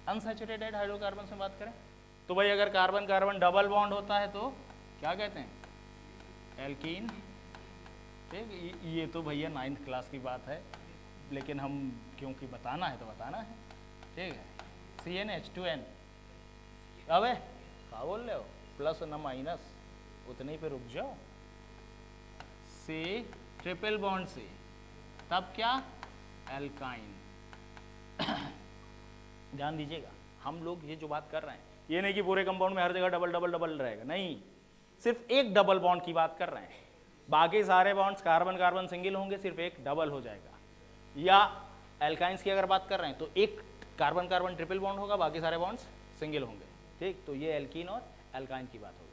A: अनसैचुरेटेड हाइड्रोकार्बन से बात करें तो भाई अगर कार्बन कार्बन डबल बॉन्ड होता है तो क्या कहते हैं? एल्कीन। ठीक, ये तो भैया 9th क्लास की बात है, लेकिन हम क्योंकि बताना है तो बताना है। ठीक है, CnH2n। अबे क्या बोल रहे हो, प्लस न माइनस, उतने ही पे रुक जाओ। से ट्रिपल बॉन्ड से, तब क्या? एल्काइन। ध्यान दीजिएगा, हम लोग ये जो बात कर रहे हैं ये नहीं कि पूरे कंपाउंड में हर जगह डबल डबल डबल रहेगा, नहीं, सिर्फ एक डबल बॉन्ड की बात कर रहे हैं। बाकी सारे बॉन्ड्स कार्बन कार्बन सिंगल होंगे, सिर्फ एक डबल हो जाएगा। या एल्काइंस की अगर बात कर रहे हैं तो एक कार्बन कार्बन ट्रिपल बॉन्ड होगा, बाकी सारे बॉन्ड्स सिंगल होंगे। ठीक, तो ये एल्कीन और एल्काइन की बात होगी।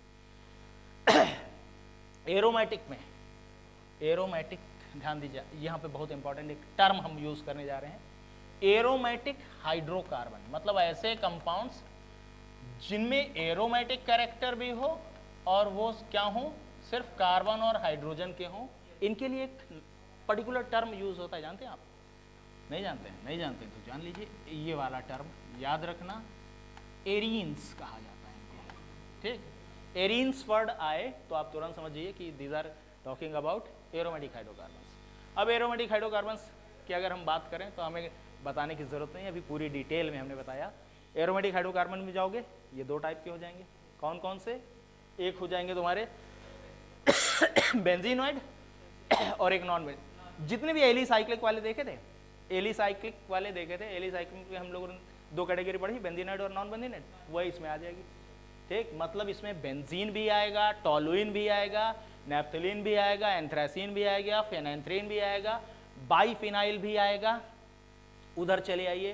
A: एरोमेटिक में, एरोमेटिक ध्यान दीजिए, यहाँ पे बहुत इंपॉर्टेंट एक टर्म हम यूज करने जा रहे हैं, एरोमेटिक हाइड्रोकार्बन। मतलब ऐसे कंपाउंड्स जिनमें एरोमेटिक कैरेक्टर भी हो और वो क्या हो, सिर्फ कार्बन और हाइड्रोजन के हों। इनके लिए एक पर्टिकुलर टर्म यूज होता है, जानते हैं आप? नहीं जानते हैं? नहीं जानते हैं तो जान लीजिए, ये वाला टर्म याद रखना, एरीन्स कहा जाता है इनको, ठीक। एरीन्स वर्ड आए तो आप तुरंत समझिए कि these are talking about aromatic hydrocarbons. अब एरोमेटिक हाइड्रोकार्बन्स की अगर हम बात करें तो हमें बताने की जरूरत नहीं है, अभी पूरी डिटेल में हमने बताया। एरोमेटिक हाइड्रोकार्बन में जाओगे, ये दो टाइप के हो जाएंगे, कौन कौन से? एक हो जाएंगे तुम्हारे बेंजीनॉइड और एक नॉन बेंजीन। जितने भी एलिसाइक्लिक वाले देखे थे, एलिसाइक्लिक वाले देखे थे, एलिसाइक्लिक में हम लोगों ने दो कैटेगरी पढ़ी, बेंजीनॉइड और नॉन बेंजीनॉइड, वही इसमें आ जाएगी, ठीक। मतलब इसमें बेंजीन भी आएगा, टोलुइन भी आएगा, नेफ्थलीन भी आएगा, एंथ्रासीन भी आएगा, फेनेंथ्रीन भी आएगा, बाईफिनाइल भी आएगा। उधर चले आइए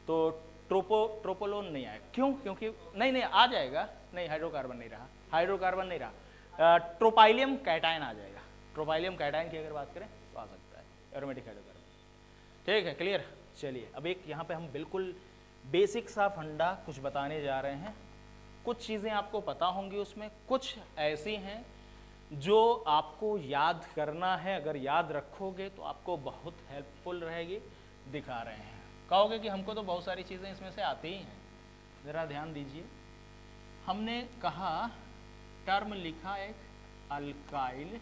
A: तो ट्रोपोलोन नहीं आएगा, क्यों? क्योंकि नहीं आ जाएगा, नहीं हाइड्रोकार्बन नहीं रहा, हाइड्रोकार्बन नहीं रहा, ट्रोपाइलियम कैटायन आ जाएगा। ट्रोपाइलियम कैटायन की अगर बात करें तो आ सकता है एरोमेटिक हाइड्रोकार्बन, ठीक है, क्लियर। चलिए अब एक यहाँ पे हम बिल्कुल बेसिक सा फंडा कुछ बताने जा रहे हैं। कुछ चीज़ें आपको पता होंगी उसमें, कुछ ऐसी हैं जो आपको याद करना है, अगर याद रखोगे तो आपको बहुत हेल्पफुल रहेगी। दिखा रहे हैं, कहोगे कि हमको तो बहुत सारी चीज़ें इसमें से आती ही हैं, ज़रा ध्यान दीजिए। हमने कहा टर्म लिखा एक अल्काइल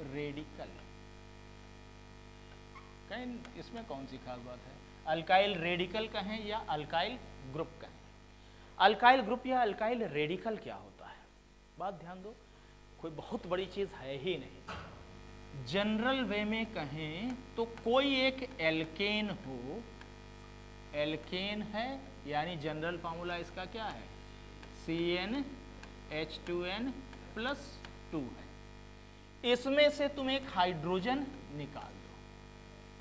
A: रेडिकल, कहीं इसमें कौन सी खास बात है? अल्काइल रेडिकल कहें या अल्काइल ग्रुप कहें, अल्काइल ग्रुप या अल्काइल रेडिकल क्या होता है? बात ध्यान दो, कोई बहुत बड़ी चीज़ है ही नहीं। जनरल वे में कहें तो कोई एक एल्केन हो, एल्केन है यानी जनरल फार्मूला इसका क्या है? CnH2n + 2 है। इसमें से तुम एक हाइड्रोजन निकाल दो,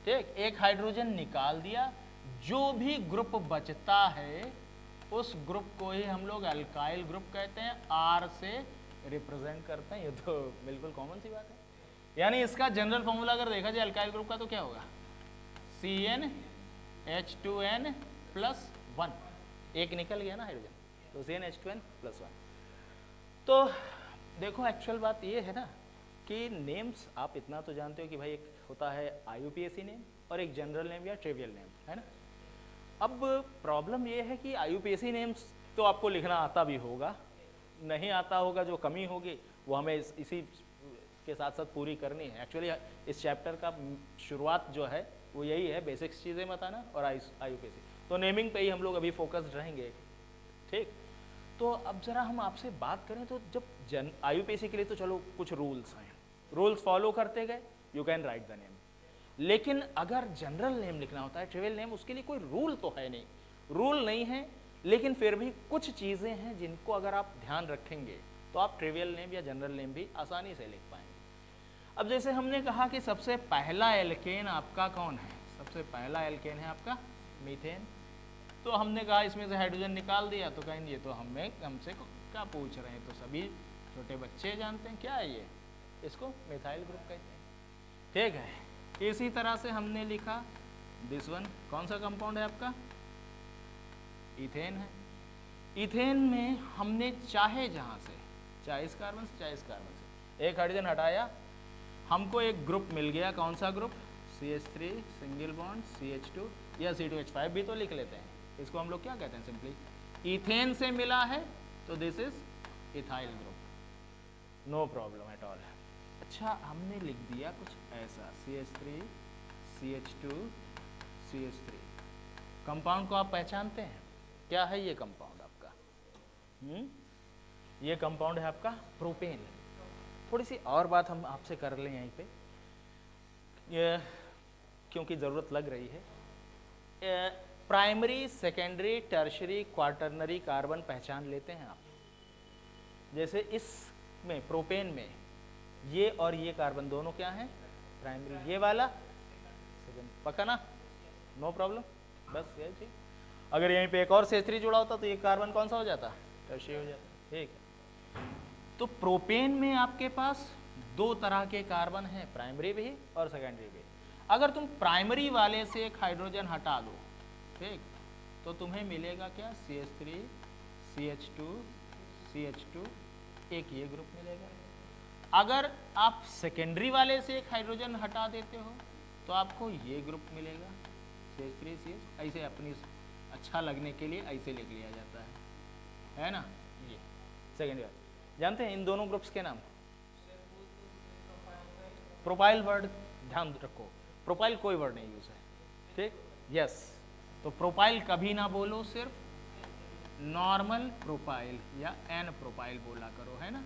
A: ठीक। एक हाइड्रोजन निकाल दिया, जो भी ग्रुप बचता है उस ग्रुप को ही हम लोग अल्काइल ग्रुप कहते हैं, R से रिप्रेजेंट करते हैं। ये तो बिल्कुल कॉमन सी बात है। यानी इसका जनरल फॉर्मूला अगर देखा जाए अल्काइल ग्रुप का तो क्या होगा? CnH2n + 1, एक निकल गया ना हाइड्रोजन, तो CnH2n + 1। तो देखो एक्चुअल बात ये है ना कि नेम्स आप इतना तो जानते हो कि भाई एक होता है IUPAC नेम और एक जनरल नेम या ट्रिवियल नेम, है ना। अब प्रॉब्लम ये है कि IUPAC नेम्स तो आपको लिखना आता भी होगा, नहीं आता होगा, जो कमी होगी वो हमें इसी के साथ साथ पूरी करनी है। एक्चुअली इस चैप्टर का शुरुआत जो है वो यही है, बेसिक्स चीज़ें बताना और IUPAC, तो नेमिंग पे ही हम लोग अभी फोकस्ड रहेंगे, ठीक। तो अब ज़रा हम आपसे बात करें तो जब IUPAC के लिए तो चलो कुछ रूल्स हैं, रूल्स फॉलो करते गए, you can write the name. लेकिन अगर जनरल नेम लिखना होता है, ट्रिवियल नेम, उसके लिए कोई रूल तो है नहीं, रूल नहीं है, लेकिन फिर भी कुछ चीज़ें हैं जिनको अगर आप ध्यान रखेंगे तो आप ट्रिवियल नेम या जनरल नेम भी आसानी से लिख पाएंगे। अब जैसे हमने कहा कि सबसे पहला एल्केन आपका कौन है? सबसे पहला एल्केन है आपका मीथेन। तो हमने कहा इसमें से हाइड्रोजन निकाल दिया, तो कहेंगे ये तो हमसे क्या पूछ रहे हैं, तो सभी छोटे बच्चे जानते हैं क्या है ये, इसको मिथाइल ग्रुप कहते हैं, ठीक है। इसी तरह से हमने लिखा दिस वन, कौन सा कंपाउंड है आपका? इथेन है। इथेन में हमने चाहे जहाँ से, चाहे इस कार्बन से चाहे इस कार्बन से एक हाइड्रोजन हटाया, हमको एक ग्रुप मिल गया, कौन सा group? CH3 single bond CH2 या C2H5 भी तो लिख लेते हैं, इसको हम लोग क्या कहते हैं? सिंपली इथेन से मिला है तो this is ethyl group, no problem at all. अच्छा हमने लिख दिया कुछ ऐसा CH3 CH2 CH3, कंपाउंड को आप पहचानते हैं? क्या है ये कंपाउंड आपका? ये कंपाउंड है आपका प्रोपेन। थोड़ी सी और बात हम आपसे कर लें यहीं पे, ये क्योंकि ज़रूरत लग रही है। Primary, secondary, tertiary, quaternary carbon पहचान लेते हैं आप? जैसे इसमें प्रोपेन में ये और ये कार्बन दोनों क्या हैं? प्राइमरी, ये वाला सेकेंड, पक्का ना? नो प्रॉब्लम, बस ये चीज। अगर यहीं पे एक और CH3 जुड़ा होता तो ये कार्बन कौन सा हो जाता? टर्शरी हो जाता, ठीक है। तो प्रोपेन में आपके पास दो तरह के कार्बन हैं, प्राइमरी भी और सेकेंडरी भी। अगर तुम प्राइमरी वाले से एक हाइड्रोजन हटा दो, ठीक, तो तुम्हें मिलेगा क्या? CH3 CH2 CH2, एक ये ग्रुप मिलेगा। अगर आप सेकेंडरी वाले से एक हाइड्रोजन हटा देते हो तो आपको ये ग्रुप मिलेगा CH3 CH। ऐसे अपनी अच्छा लगने के लिए ऐसे लिख लिया जाता है ना। ये सेकेंडरी वाले जानते हैं इन दोनों ग्रुप्स के नाम? प्रोपाइल वर्ड ध्यान रखो, प्रोपाइल कोई वर्ड नहीं यूज है, ठीक। यस, तो प्रोपाइल कभी ना बोलो, सिर्फ नॉर्मल प्रोपाइल या एन प्रोपाइल बोला करो, है ना।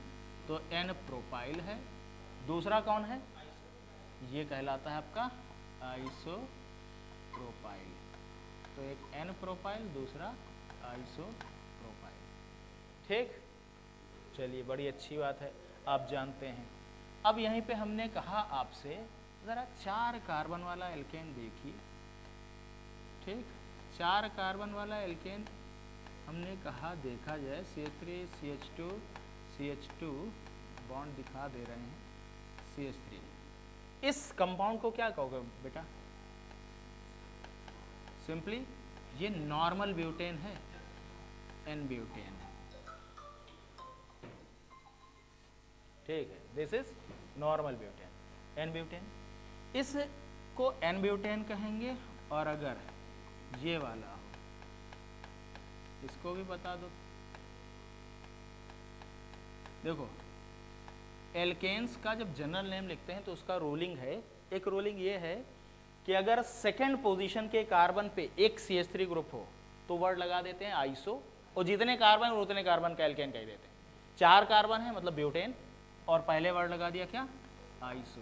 A: तो एन प्रोपाइल है। दूसरा कौन है? ये कहलाता है आपका आइसो प्रोपाइल। तो एक एन प्रोपाइल, दूसरा आइसो प्रोपाइल, ठीक। चलिए, बड़ी अच्छी बात है, आप जानते हैं। अब यहीं पे हमने कहा आपसे ज़रा 4 कार्बन वाला एल्केन देखिए, ठीक। 4 कार्बन वाला एल्केन हमने कहा देखा जाए, CH3 CH2 CH2 बॉन्ड दिखा दे रहे हैं CH3। इस कंपाउंड को क्या कहोगे बेटा? सिंपली ये नॉर्मल ब्यूटेन है, एन ब्यूटेन है, ठीक है। This is normal butane, N butane. इसको एन ब्यूटेन कहेंगे। और अगर ये वाला हो, इसको भी बता दो। देखो, एल्केन्स का जब जनरल नेम लिखते हैं तो उसका रूलिंग है, एक रूलिंग ये है कि अगर सेकंड पोजीशन के कार्बन पे एक CH3 ग्रुप हो तो वर्ड लगा देते हैं आइसो, और जितने कार्बन उतने कार्बन का एल्केन कह देते हैं। 4 कार्बन है मतलब ब्यूटेन, और पहले वर्ड लगा दिया क्या? आइसो।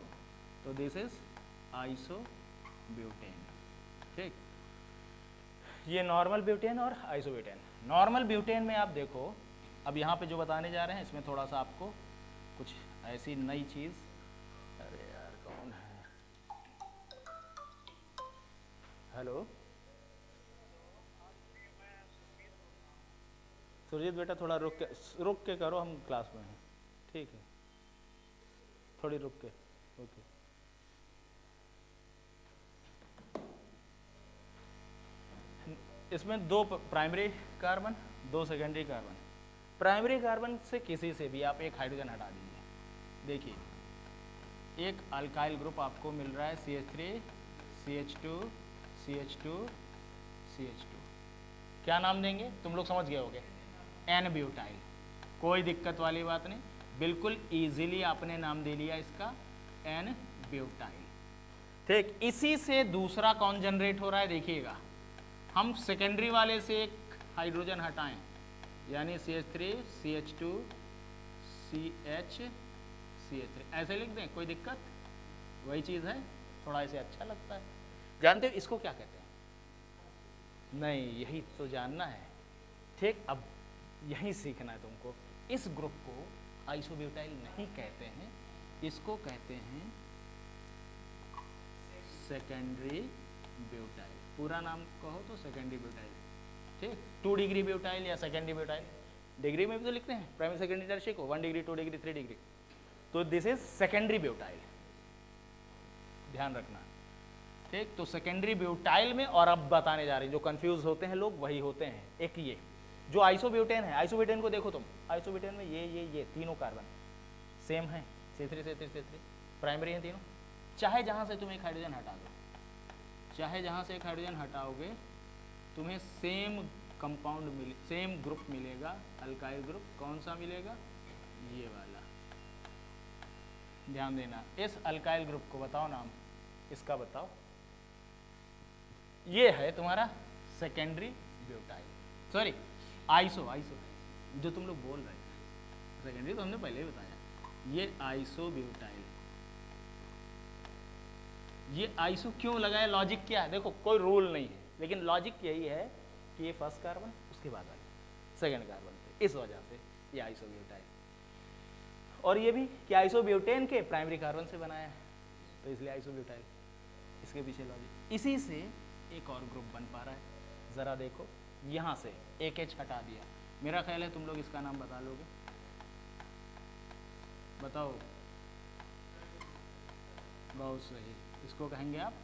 A: तो दिस इज आइसो ब्यूटेन, ठीक। ये नॉर्मल ब्यूटेन और आइसो ब्यूटेन। नॉर्मल ब्यूटेन में आप देखो, अब यहाँ पे जो बताने जा रहे हैं इसमें थोड़ा सा आपको कुछ ऐसी नई चीज़, अरे यार कौन है, हेलो सुरजीत बेटा, थोड़ा रुक के करो, हम क्लास में हैं, ठीक है, थोड़ी रुक के, ओके। इसमें 2 primary carbon, 2 secondary carbon. Primary carbon से किसी से भी आप एक हाइड्रोजन हटा दीजिए। देखिए, एक अल्काइल ग्रुप आपको मिल रहा है CH3 CH2 CH2 CH2। क्या नाम देंगे? तुम लोग समझ गए होगे, एन ब्यूटाइल। कोई दिक्कत वाली बात नहीं, बिल्कुल इजीली आपने नाम दे लिया इसका, एन ब्यूटाइल, ठीक। इसी से दूसरा कौन जनरेट हो रहा है देखिएगा। हम सेकेंडरी वाले से एक हाइड्रोजन हटाएं, यानी CH3 CH2 CH CH3 ऐसे लिख दें, कोई दिक्कत? वही चीज़ है, थोड़ा ऐसे अच्छा लगता है। जानते हो इसको क्या कहते हैं? नहीं, यही तो जानना है, ठीक। अब यही सीखना है तुमको। इस ग्रुप को आइसोब्यूटाइल नहीं कहते हैं, इसको कहते हैं सेकेंडरी ब्यूटाइल। पूरा नाम कहो तो सेकेंडरी ब्यूटाइल, ठीक। 2 डिग्री ब्यूटाइल या सेकेंडरी ब्यूटाइल, डिग्री में भी तो लिखते हैं, प्राइमरी सेकेंडरी टर्शियरी को 1 डिग्री 2 डिग्री 3 डिग्री। तो दिस इज सेकेंडरी ब्यूटाइल, ध्यान रखना, ठीक। तो सेकेंडरी ब्यूटाइल में, और अब बताने जा रहे हैं, जो कंफ्यूज होते हैं लोग वही होते हैं। एक ये जो आइसोब्यूटेन है, आइसोब्यूटेन को देखो तुम, आइसोब्यूटेन में ये तीनों कार्बन सेम है, C3 C3 C3 प्राइमरी हैं तीनों। चाहे जहाँ से तुम एक हाइड्रोजन हटा दो, चाहे जहाँ से एक हाइड्रोजन हटाओगे, तुम्हें सेम कंपाउंड मिले, सेम ग्रुप मिलेगा, अल्काइल ग्रुप। कौन सा मिलेगा? ये वाला। ध्यान देना, इस अल्काइल ग्रुप को बताओ नाम, इसका बताओ। ये है तुम्हारा सेकेंडरी ब्यूटाइल, सॉरी आइसो, जो तुम लोग बोल रहे थे, सेकेंडरी तो हमने पहले ही बताया। ये आइसो ब्यूटाइल, ये आइसो क्यों लगाया, लॉजिक क्या है? देखो, कोई रूल नहीं है, लेकिन लॉजिक यही है कि ये फर्स्ट कार्बन, उसके बाद वाले सेकेंड कार्बन थे, इस वजह से ये आइसोब्यूटाइल। और ये भी कि आइसोब्यूटेन के प्राइमरी कार्बन से बनाया है, तो इसलिए आइसोब्यूटाइल। इसके पीछे लॉजिक, इसी से एक और ग्रुप बन पा रहा है। ज़रा देखो, यहाँ से एक H हटा दिया, मेरा ख्याल है तुम लोग इसका नाम बता लोगे, बताओ। बहुत सही, इसको कहेंगे आप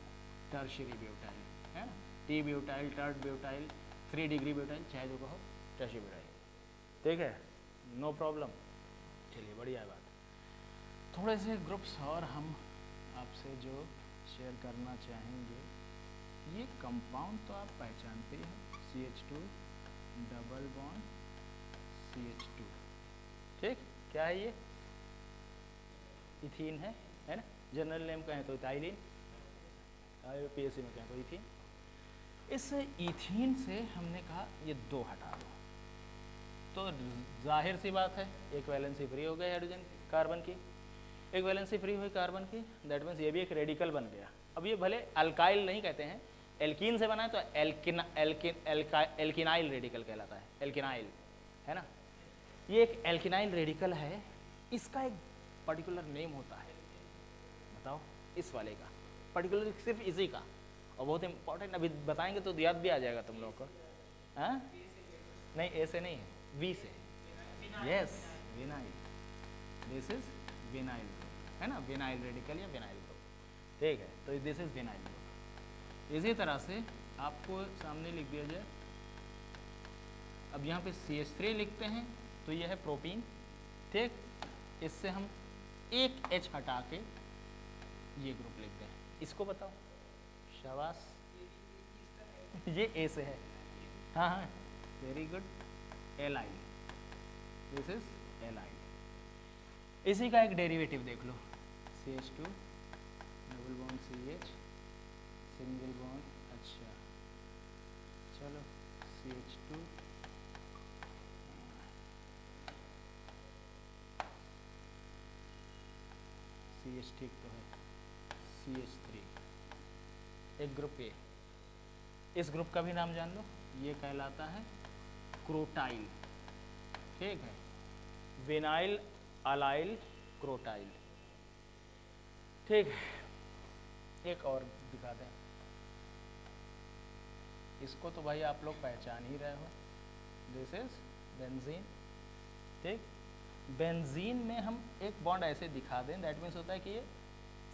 A: टर्शियरी ब्यूटाइल, है ना। T butyl, टर्ड butyl, 3 degree butyl, चाहे जो कहो, टर्शियरी ब्यूटाइल, ठीक है, नो प्रॉब्लम। चलिए, बढ़िया बात। थोड़े से ग्रुप्स और हम आपसे जो शेयर करना चाहेंगे। ये कंपाउंड तो आप पहचानते हैं, CH2 डबल बॉन्ड CH2, ठीक। क्या है ये? इथीन है ना। जनरल नेम कहें तो इथाइलिन, PSC में कहें तो इथीन। इस इथीन से हमने कहा ये 2 हटा दो, तो जाहिर सी बात है एक वैलेंसी फ्री हो गई हाइड्रोजन कार्बन की, एक वैलेंसी फ्री हुई कार्बन की, दैट मीन्स ये भी एक रेडिकल बन गया। अब ये भले अल्काइल नहीं कहते हैं, एल्कीन से बना है तो एल्किनाइल रेडिकल कहलाता है, एल्किनाइल, है ना। ये एक एल्किनाइल रेडिकल है, इसका एक पर्टिकुलर नेम होता है, बताओ इस वाले का पर्टिकुलर, सिर्फ इसी का, और बहुत इंपॉर्टेंट, अभी बताएंगे तो याद भी आ जाएगा तुम लोगों को। हाँ नहीं, ए से नहीं है, वी से, yes vinyl, this is vinyl group, है ना, विनाइल रेडिकल या विनाइल ग्रुप, ठीक है। तो दिस इज विनाइल ग्रुप। इसी तरह से आपको सामने लिख दिया जाए, अब यहाँ पे CH3 लिखते हैं तो यह है प्रोपीन, ठीक। इससे हम एक H हटा के ये ग्रुप लिखते हैं, इसको बताओ, शाबाश ये A से है, हाँ हाँ very good, allyl, this is allyl. इसी का एक डेरिवेटिव देख लो, CH2 double bond CH single bond, अच्छा चलो CH2 CH ठीक तो है, CH3 एक ग्रुप ए, इस ग्रुप का भी नाम जान लो, ये कहलाता है क्रोटाइल, ठीक है, विनाइल अलाइल क्रोटाइल, ठीक है। एक और दिखा दें, इसको तो भाई आप लोग पहचान ही रहे हो, दिस इज बेंजीन, ठीक। बेंजीन में हम एक बॉन्ड ऐसे दिखा दें, दैट मीन्स होता है कि ये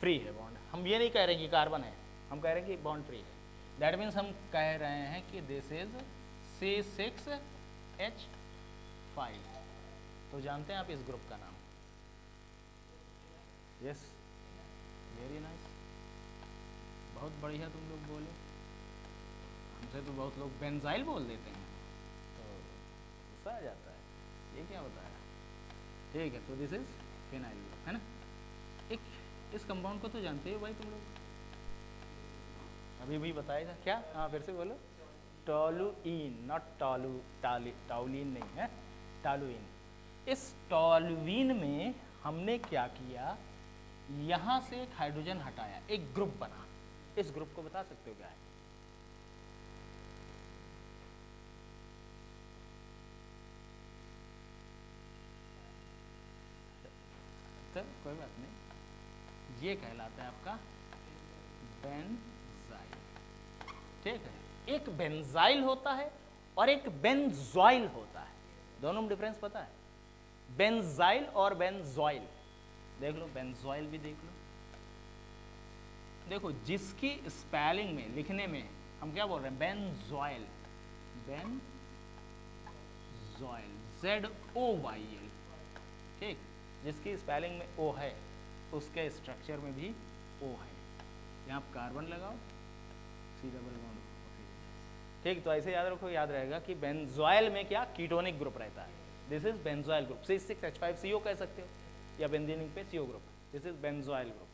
A: फ्री है बॉन्ड, हम ये नहीं कह रहे कि कार्बन है, हम कह रहे हैं कि बॉन्ड फ्री है, दैट मीन्स हम कह रहे हैं कि दिस इज C6H5, तो जानते हैं आप इस ग्रुप का नाम, यस वेरी नाइस, बहुत बढ़िया तुम लोग बोले, हमसे तो बहुत लोग बेंजाइल बोल देते हैं तो गुस्सा आ जाता है, ये क्या बताया, ठीक है। तो दिस इज फिनाइल ग्रुप, है ना। एक इस कंपाउंड को तो जानते हो भाई तुम लोग, अभी भी बताया था क्या, हाँ फिर से बोलो, टोलुइन, नॉट टाउलिन नहीं है, टोलुइन। इस टोलुइन में हमने क्या किया, यहाँ से एक हाइड्रोजन हटाया, एक ग्रुप बना, इस ग्रुप को बता सकते हो क्या है? तो कोई बात नहीं, ये कहलाता है आपका बेंजाइल, ठीक है। एक बेंजाइल होता है और एक बेंजॉइल होता है, दोनों में डिफरेंस पता है? बेंजाइल और बेंजॉइल देख लो, बेंजॉइल भी देख लो, देखो जिसकी स्पेलिंग में, लिखने में हम क्या बोल रहे हैं, बेंजॉइल, बेंजॉइल ZOYL, ठीक। जिसकी स्पेलिंग में O है उसके स्ट्रक्चर में भी O है, यहाँ आप कार्बन लगाओ, C डबल बॉन्ड, ठीक। तो ऐसे याद रखो, याद रहेगा कि बेंजॉइल में क्या कीटोनिक ग्रुप रहता है, this is benzoyl group, C6H5CO कह सकते हो, या बेंजीन पे CO group, this is benzoyl group.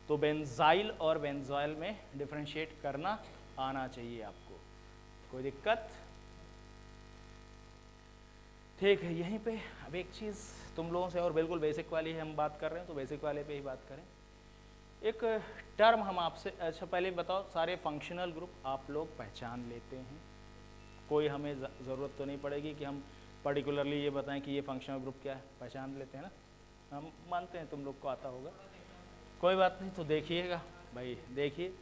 A: तो बेंजाइल और बेंजॉइल में डिफरेंशिएट करना आना चाहिए आपको, कोई दिक्कत, ठीक है। यहीं पे अब एक चीज़ तुम लोगों से और बिल्कुल बेसिक वाली है, हम बात कर रहे हैं तो बेसिक वाले पे ही बात करें। एक टर्म हम आपसे, अच्छा पहले बताओ, सारे फंक्शनल ग्रुप आप लोग पहचान लेते हैं, कोई हमें ज़रूरत तो नहीं पड़ेगी कि हम पर्टिकुलरली ये बताएं कि ये फंक्शनल ग्रुप क्या है, पहचान लेते हैं ना, हम मानते हैं तुम लोग को आता होगा, कोई बात नहीं। तो देखिएगा भाई, देखिए,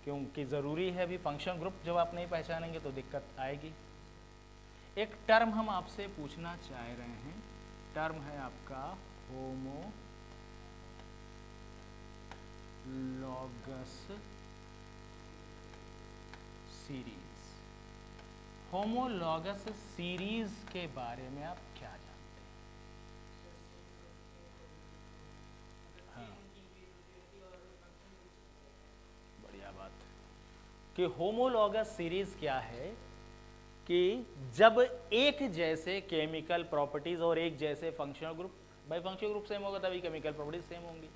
A: क्योंकि ज़रूरी है भी, फंक्शनल ग्रुप जब आप नहीं पहचानेंगे तो दिक्कत आएगी। एक टर्म हम आपसे पूछना चाह रहे हैं, टर्म है आपका होमोलॉगस सीरीज। होमोलॉगस सीरीज के बारे में आप क्या जानते हैं? कि होमोलॉगस सीरीज क्या है कि जब एक जैसे केमिकल प्रॉपर्टीज और एक जैसे फंक्शनल ग्रुप, भाई फंक्शनल ग्रुप सेम होगा तभी केमिकल प्रॉपर्टीज सेम होंगी।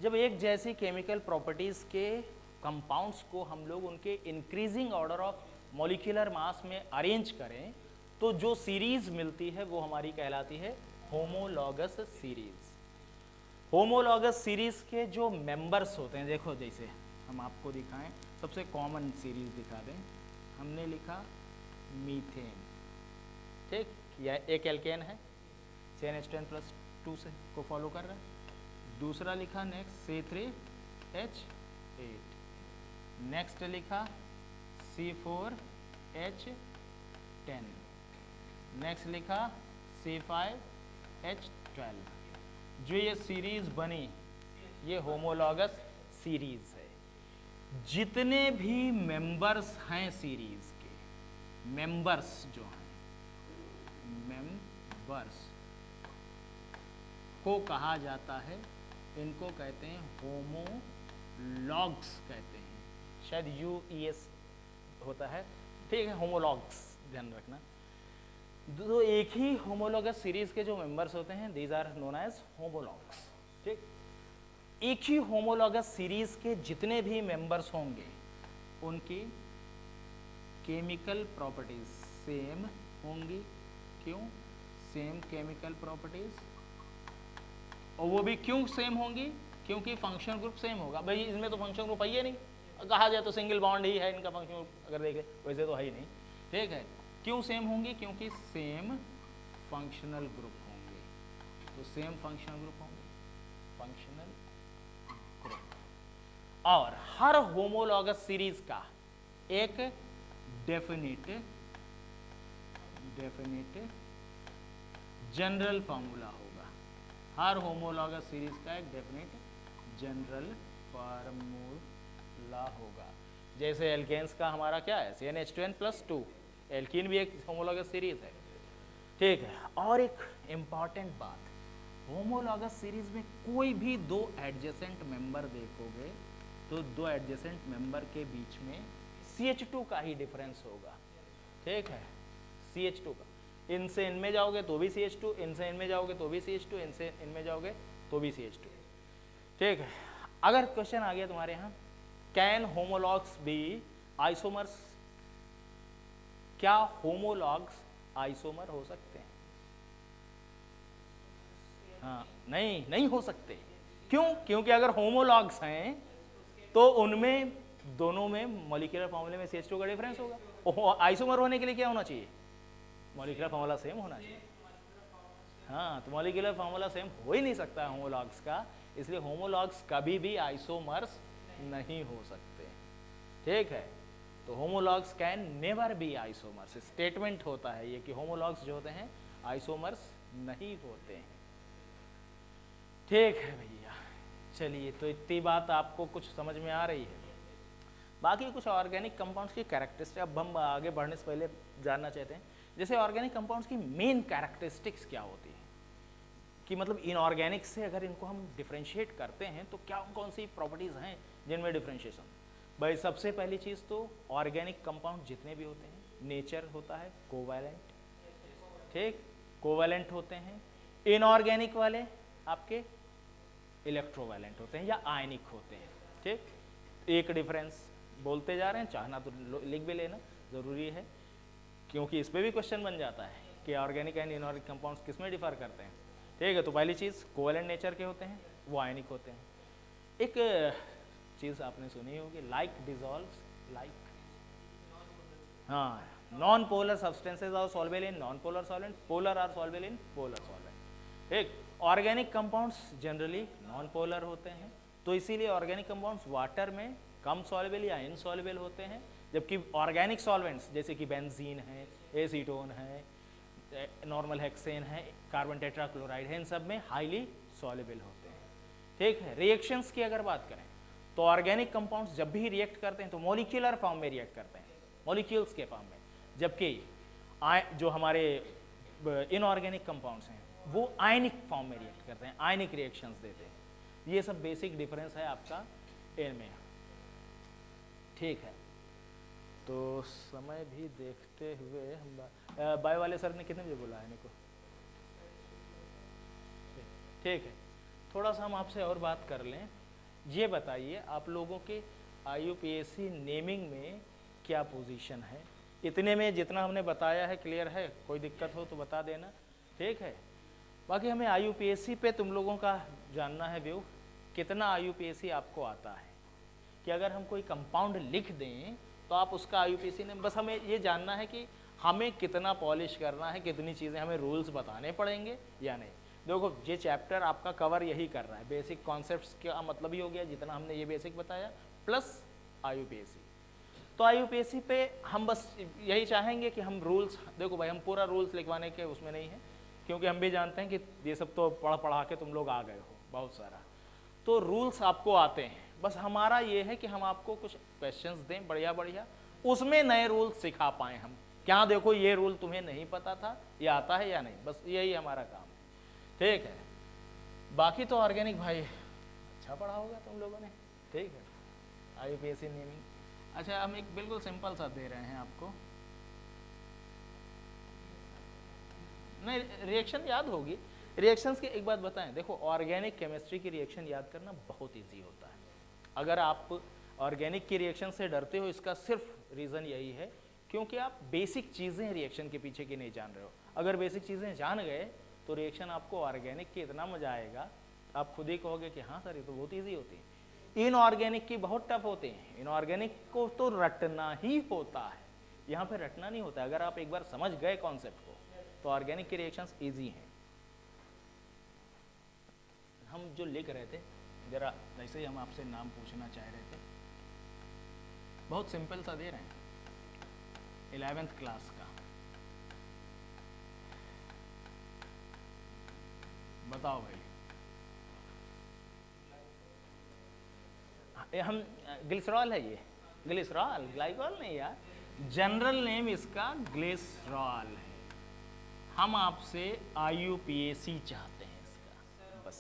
A: जब एक जैसी केमिकल प्रॉपर्टीज के कंपाउंड्स को हम लोग उनके increasing order of molecular mass में अरेंज करें तो जो सीरीज मिलती है वो हमारी कहलाती है होमोलॉगस सीरीज। होमोलॉगस सीरीज के जो मेंबर्स होते हैं, देखो जैसे हम आपको दिखाएं, सबसे कॉमन सीरीज दिखा दें। हमने लिखा मीथेन, ठीक, यह एक एल्केन है, CnH10+2 से को फॉलो कर रहा है। दूसरा लिखा नेक्स्ट C3H8, नेक्स्ट लिखा C4H10, नेक्स्ट लिखा C5H12। जो ये सीरीज बनी ये होमोलॉगस सीरीज है। जितने भी मेंबर्स हैं सीरीज के, मेंबर्स जो हैं, मेंबर्स को कहा जाता है, इनको कहते हैं होमोलॉग्स कहते हैं, शायद UES होता है, ठीक है, होमोलॉग्स ध्यान रखना। तो एक ही होमोलॉगस सीरीज के जो मेंबर्स होते हैं these are known as homologues, ठीक। एक ही होमोलॉगस सीरीज के जितने भी मेंबर्स होंगे उनकी केमिकल प्रॉपर्टीज सेम होंगी। क्यों सेम केमिकल प्रॉपर्टीज? और वो भी क्यों सेम होंगी? क्योंकि फंक्शनल ग्रुप सेम होगा। भाई इसमें तो फंक्शनल ग्रुप है ही नहीं, कहा जाए तो सिंगल बॉन्ड ही है इनका फंक्शनल ग्रुप, अगर देखें वैसे तो है ही नहीं, ठीक है। क्यों सेम होंगी? क्योंकि सेम फंक्शनल ग्रुप होंगे, तो सेम फंक्शनल ग्रुप होंगे, फंक्शनल ग्रुप। और हर होमोलॉगस सीरीज का एक डेफिनिट जनरल फार्मूला होगा। हर होमोलॉगस सीरीज का एक डेफिनिट जनरल फार्मूला होगा। जैसे एल्केन्स का हमारा क्या है, CnH2n+2, एल्कीन भी एक होमोलॉगस सीरीज है, ठीक है। और एक इंपॉर्टेंट बात, होमोलॉगस सीरीज में कोई भी दो एडजेसेंट मेंबर देखोगे तो दो एडजेसेंट मेंबर के बीच में CH2 का ही डिफरेंस होगा, ठीक है, CH2 का। इनसे इनमें जाओगे तो भी CH2, इनसे इनमें जाओगे तो भी CH2, इनसे इनमें जाओगे तो भी CH2, ठीक है। अगर क्वेश्चन आ गया तुम्हारे यहाँ, कैन होमोलॉग्स बी आइसोमर्स, क्या होमोलॉग्स आइसोमर हो सकते हैं? हाँ, नहीं हो सकते। क्यों? क्योंकि अगर होमोलॉग्स हैं तो उनमें दोनों में मॉलिक्यूलर फॉर्मूले में CH2 का डिफरेंस होगा। आइसोमर होने के लिए क्या होना चाहिए? मॉलिक्यूलर फॉर्मूला सेम होना चाहिए। हाँ, तो मॉलिक्यूलर फॉर्मूला सेम हो ही नहीं सकता है होमोलॉग्स का, इसलिए होमोलॉग्स कभी भी आइसोमर्स नहीं हो सकते, ठीक है। तो homologues can never be isomers, statement होता है ये कि होमोलॉग्स जो होते हैं आइसोमर्स नहीं होते हैं, ठीक है भैया। चलिए, तो इतनी बात आपको कुछ समझ में आ रही है। बाकी कुछ ऑर्गेनिक कंपाउंड्स की कैरेक्टरिस्टिक अब हम आगे बढ़ने से पहले जानना चाहते हैं, जैसे ऑर्गेनिक कंपाउंड्स की मेन कैरेक्टरिस्टिक्स क्या होती है, कि मतलब इनऑर्गेनिक से अगर इनको हम डिफ्रेंशिएट करते हैं तो क्या कौन सी प्रॉपर्टीज़ हैं जिनमें डिफ्रेंशिएशन। भाई सबसे पहली चीज़ तो ऑर्गेनिक कंपाउंड जितने भी होते हैं नेचर होता है कोवैलेंट, ठीक, कोवैलेंट होते हैं। इनऑर्गेनिक वाले आपके इलेक्ट्रोवैलेंट होते हैं या आयनिक होते हैं, ठीक। एक डिफरेंस बोलते जा रहे हैं, चाहना तो लिख भी लेना ज़रूरी है, क्योंकि इस पर भी क्वेश्चन बन जाता है कि ऑर्गेनिक एंड इनऑर्गेनिक कंपाउंड्स किस में डिफर करते हैं, ठीक है। तो पहली चीज़ कोवैलेंट नेचर के होते हैं, वो आयनिक होते हैं। एक चीज़ आपने सुनी होगी, लाइक डिजॉल्व्स लाइक, हाँ, non polar substances are solvable in non polar solvent, polar are solvable in polar solvent, ठीक। Organic compounds generally non polar होते हैं, तो इसीलिए ऑर्गेनिक कंपाउंड्स वाटर में कम सॉल्वेबल या इनसॉल्वेबल होते हैं, जबकि ऑर्गेनिक सॉल्वेंट्स जैसे कि बेंजीन है, एसीटोन है, नॉर्मल हेक्सेन है, कार्बन टेट्राक्लोराइड है, इन सब में हाईली सॉल्वेबल होते हैं, ठीक है। रिएक्शंस की अगर बात करें तो ऑर्गेनिक कंपाउंड्स जब भी रिएक्ट करते हैं तो मॉलिक्यूलर फॉर्म में रिएक्ट करते हैं, मॉलिक्यूल्स के फॉर्म में, जबकि जो हमारे इनऑर्गेनिक कंपाउंड्स हैं वो आयनिक फॉर्म में रिएक्ट करते हैं, आयनिक रिएक्शंस देते हैं। ये सब बेसिक डिफरेंस है आपका इनमें, ठीक है। तो समय भी देखते हुए हम बायो वाले सर ने कितने बजे बुलाया है मेरे को? ठीक है, थोड़ा सा हम आपसे और बात कर लें। ये बताइए आप लोगों के IUPAC नेमिंग में क्या पोजीशन है? इतने में जितना हमने बताया है क्लियर है? कोई दिक्कत हो तो बता देना, ठीक है। बाकी हमें IUPAC पे तुम लोगों का जानना है व्यू, कितना IUPAC आपको आता है, कि अगर हम कोई कंपाउंड लिख दें तो आप उसका IUPAC नेम, बस हमें ये जानना है कि हमें कितना पॉलिश करना है, कितनी चीज़ें हमें रूल्स बताने पड़ेंगे या नहीं। देखो ये चैप्टर आपका कवर यही कर रहा है, बेसिक कॉन्सेप्ट्स का मतलब ही हो गया जितना हमने ये बेसिक बताया प्लस IUPAC। तो IUPAC पे हम बस यही चाहेंगे कि हम रूल्स, देखो भाई हम पूरा रूल्स लिखवाने के उसमें नहीं है, क्योंकि हम भी जानते हैं कि ये सब तो पढ़ा के तुम लोग आ गए हो बहुत सारा, तो रूल्स आपको आते हैं। बस हमारा ये है कि हम आपको कुछ क्वेश्चंस दें बढ़िया बढ़िया, उसमें नए रूल्स सिखा पाएँ हम, क्या देखो ये रूल तुम्हें नहीं पता था, ये आता है या नहीं, बस यही हमारा काम है, ठीक है। बाकी तो ऑर्गेनिक भाई अच्छा पढ़ा होगा तुम लोगों ने, ठीक है। IUPAC नेमिंग, अच्छा हम एक बिल्कुल सिंपल सा दे रहे हैं आपको, नहीं रिएक्शन याद होगी। रिएक्शंस की एक बात बताएं, देखो ऑर्गेनिक केमिस्ट्री की रिएक्शन याद करना बहुत इजी होता है। अगर आप ऑर्गेनिक की रिएक्शन से डरते हो, इसका सिर्फ रीज़न यही है क्योंकि आप बेसिक चीज़ें रिएक्शन के पीछे की नहीं जान रहे हो। अगर बेसिक चीज़ें जान गए तो रिएक्शन आपको ऑर्गेनिक की इतना मजा आएगा, आप खुद ही कहोगे कि हाँ सर ये तो बहुत ईजी होती है। इनऑर्गेनिक की बहुत टफ होते हैं, इनऑर्गेनिक को तो रटना ही होता है, यहाँ पे रटना नहीं होता है। अगर आप एक बार समझ गए कॉन्सेप्ट को तो ऑर्गेनिक की रिएक्शंस ईजी हैं। हम जो लिख रहे थे जरा ऐसे ही हम आपसे नाम पूछना चाह रहे थे, बहुत सिंपल सा दे रहे हैं 11th क्लास का, बताओ भाई। हम ग्लिसरॉल है, ये ग्लिसरॉल, ग्लाइकॉल नहीं यार, जनरल नेम इसका ग्लिसरॉल है। हम आपसे IUPAC चाहते हैं इसका, बस।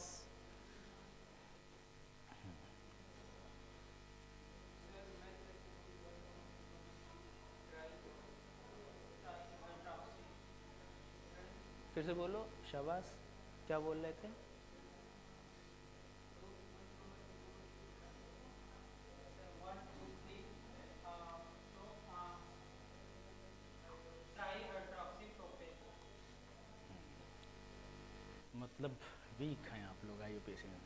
A: फिर से बोलो, शाबाश, क्या बोल रहे थे? मतलब वीक हैं आप लोग IUPAC में?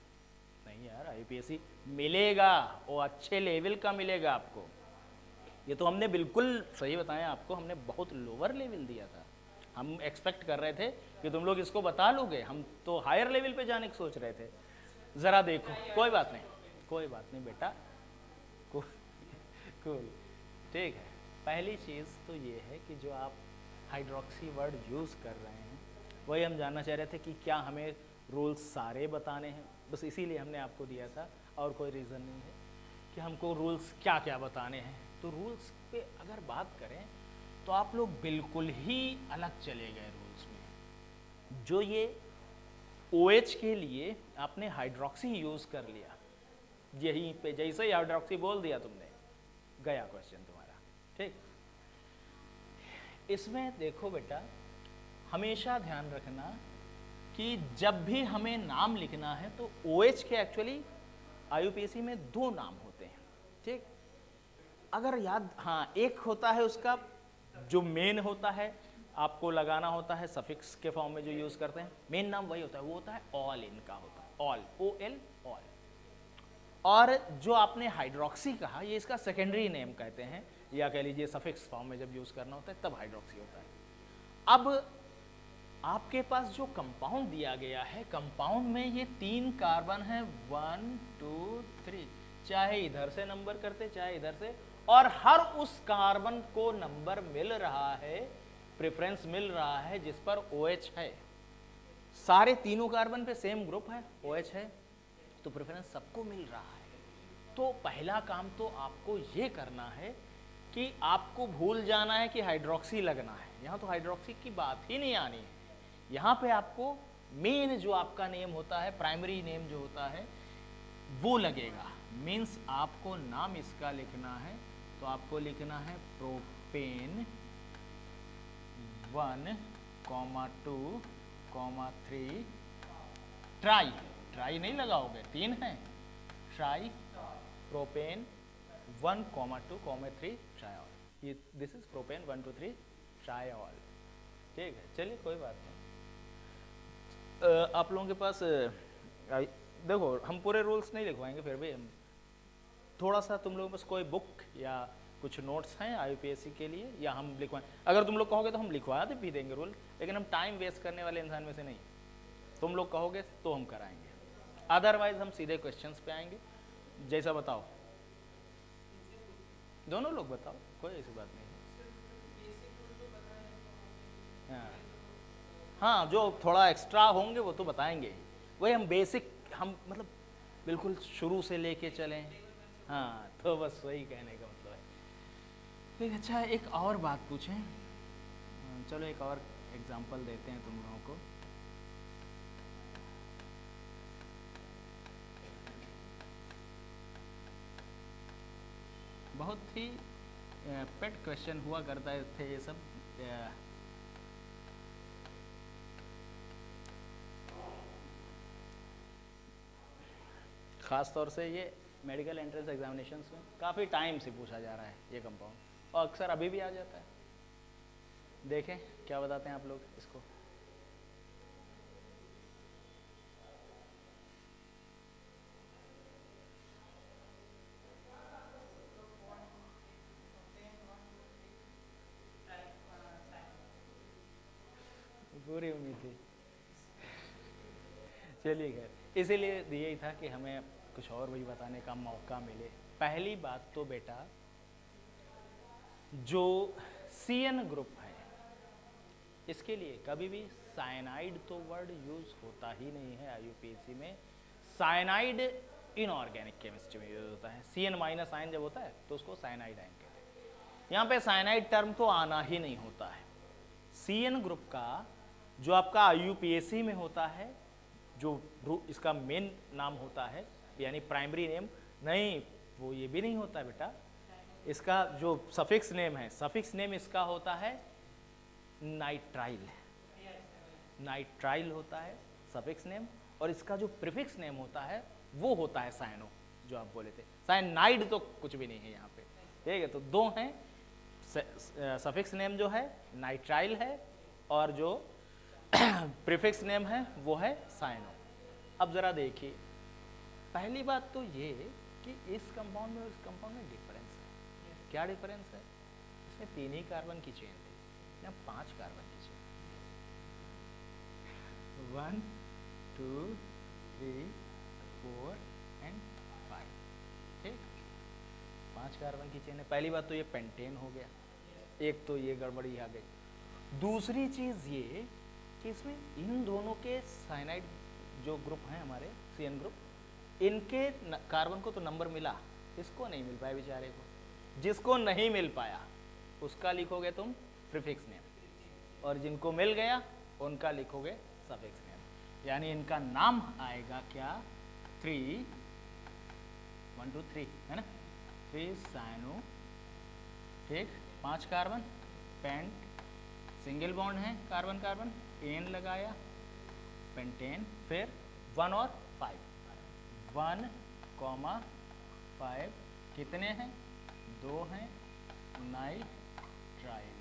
A: नहीं यार, IUPAC मिलेगा, वो अच्छे लेवल का मिलेगा आपको। ये तो हमने बिल्कुल सही बताया आपको, हमने बहुत लोअर लेवल दिया था। हम एक्सपेक्ट कर रहे थे कि तुम लोग इसको बता लोगे, हम तो हायर लेवल पे जाने की सोच रहे थे। ज़रा देखो, कोई बात नहीं, कोई बात नहीं बेटा, कोई ठीक है। पहली चीज़ तो ये है कि जो आप हाइड्रोक्सी वर्ड यूज़ कर रहे हैं वही हम जानना चाह रहे थे कि क्या हमें रूल्स सारे बताने हैं, बस इसीलिए हमने आपको दिया था, और कोई रीज़न नहीं है कि हमको रूल्स क्या क्या बताने हैं। तो रूल्स पे अगर बात करें तो आप लोग बिल्कुल ही अलग चले गए रूल्स में। जो ये OH के लिए आपने हाइड्रोक्सी यूज़ कर लिया, यहीं पे जैसे ही हाइड्रोक्सी बोल दिया तुमने, गया क्वेश्चन तुम्हारा, ठीक। इसमें देखो बेटा, हमेशा ध्यान रखना कि जब भी हमें नाम लिखना है तो OH के एक्चुअली IUPAC में 2 नाम होते हैं, ठीक। अगर याद, हाँ, एक होता है उसका जो मेन होता है, आपको लगाना होता है सफिक्स के फॉर्म में जो यूज़ करते हैं, मेन नाम वही होता है, वो होता है ऑल, इनका होता है ऑल, OL, ऑल। और जो आपने हाइड्रोक्सी कहा, ये इसका सेकेंडरी नेम कहते हैं, या कह लीजिए सफिक्स फॉर्म में जब यूज़ करना होता है तब हाइड्रोक्सी होता है। अब आपके पास जो कंपाउंड दिया गया है, कंपाउंड में ये 3 कार्बन है, 1 2 3, चाहे इधर से नंबर करते चाहे इधर से, और हर उस कार्बन को नंबर मिल रहा है, प्रेफरेंस मिल रहा है जिस पर OH है। सारे तीनों कार्बन पे सेम ग्रुप है, OH है, तो प्रेफरेंस सबको मिल रहा है। तो पहला काम तो आपको ये करना है कि आपको भूल जाना है कि हाइड्रोक्सी लगना है। यहाँ तो हाइड्रोक्सी की बात ही नहीं आनी है। यहाँ पे आपको मेन जो आपका नेम होता है, प्राइमरी नेम जो होता है वो लगेगा। मीन्स आपको नाम इसका लिखना है तो तो आपको लिखना है प्रोपेन 1, 2, 3 ट्राई, ट्राई नहीं लगाओगे, 3 है, ट्राई प्रोपेन 1, 2, 3 ट्रायॉल। ये दिस इज प्रोपेन 1, 2, 3 ट्रायॉल। ठीक है, चलिए कोई बात नहीं। आप लोगों के पास देखो, हम पूरे रूल्स नहीं लिखवाएंगे, फिर भी हम थोड़ा सा, तुम लोगों के पास कोई बुक या कुछ नोट्स हैं IUPAC के लिए, या हम लिखवाएं? अगर तुम लोग कहोगे तो हम लिखवा भी देंगे रूल, लेकिन हम टाइम वेस्ट करने वाले इंसान में से नहीं। तुम लोग कहोगे तो हम कराएंगे, अदरवाइज हम सीधे क्वेश्चंस पे आएंगे। जैसा बताओ, दोनों लोग बताओ, कोई ऐसी बात नहीं है। हाँ, जो थोड़ा एक्स्ट्रा होंगे वो तो बताएंगे, वही हम बेसिक, हम मतलब बिल्कुल शुरू से लेके चलें। हाँ, तो बस वही कहने का मतलब है। ठीक, अच्छा एक और बात पूछें, चलो एक और एग्जांपल देते हैं तुम लोगों को। बहुत ही पेट क्वेश्चन हुआ करता थे ये सब। ख़ास तौर से ये मेडिकल एंट्रेंस एग्जामिनेशंस में काफ़ी टाइम से पूछा जा रहा है ये कंपाउंड, और अक्सर अभी भी आ जाता है। देखें क्या बताते हैं आप लोग इसको। पूरी उम्मीद थी। चलिए खैर, इसीलिए यही था कि हमें कुछ और भी बताने का मौका मिले। पहली बात तो बेटा, जो CN ग्रुप है, इसके लिए कभी भी साइनाइड तो वर्ड यूज होता ही नहीं है IUPAC में। साइनाइड इनऑर्गेनिक केमिस्ट्री में यूज होता है। CN माइनस आयन जब होता है तो उसको साइनाइड आयन कहते हैं। यहाँ पे साइनाइड टर्म तो आना ही नहीं होता है। CN ग्रुप का जो आपका IUPAC में होता है, जो इसका मेन नाम होता है, यानी प्राइमरी नेम नहीं, वो ये भी नहीं होता है बेटा। इसका जो सफिक्स नेम है, सफिक्स नेम इसका होता है नाइट्राइल। नाइट्राइल होता है सफिक्स नेम, और इसका जो प्रीफिक्स नेम होता है वो होता है साइनो, जो आप बोले थे। साइनाइड तो कुछ भी नहीं है यहाँ पे, ठीक है। तो दो हैं, सफिक्स नेम जो है नाइट्राइल है, और जो प्रीफिक्स नेम है वो है साइनो। अब जरा देखिए, पहली बात तो ये कि इस कंपाउंड में और इस कंपाउंड में डिफरेंस है। क्या डिफरेंस है? इसमें 3 ही कार्बन की चेन थी, यहाँ 5 कार्बन की चेन। 1, 2, 3, 4 एंड 5, ठीक, 5 कार्बन की चेन है। पहली बात तो ये पेंटेन हो गया, एक तो ये गड़बड़ी आ गई। दूसरी चीज ये कि इसमें इन दोनों के साइनाइड जो ग्रुप हैं हमारे CN ग्रुप, इनके कार्बन को तो नंबर मिला, इसको नहीं मिल पाया बेचारे को। जिसको नहीं मिल पाया उसका लिखोगे तुम प्रीफिक्स नेम, और जिनको मिल गया उनका लिखोगे सफिक्स नेम। यानी इनका नाम आएगा क्या? 3, 1, 2, 3 है ना, 3 साइनो, ठीक, 5 कार्बन, पेंट, सिंगल बॉन्ड है कार्बन कार्बन, एन लगाया, पेंटेन, फिर 1 और 5, 1, 5 कितने हैं? 2 हैं, नाइट्राइल,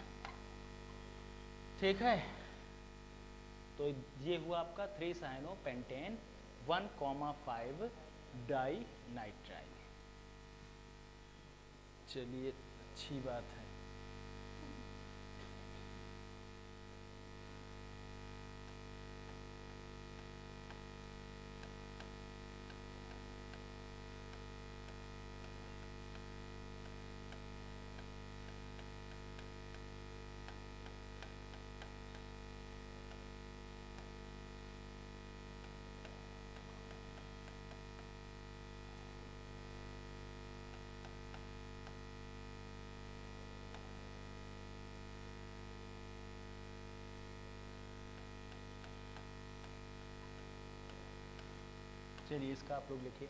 A: ठीक है। तो ये हुआ आपका 3 साइनो पेंटेन 1, 5 डाई नाइट्राइल। चलिए अच्छी बात है। चलिए इसका आप लोग लिखिए।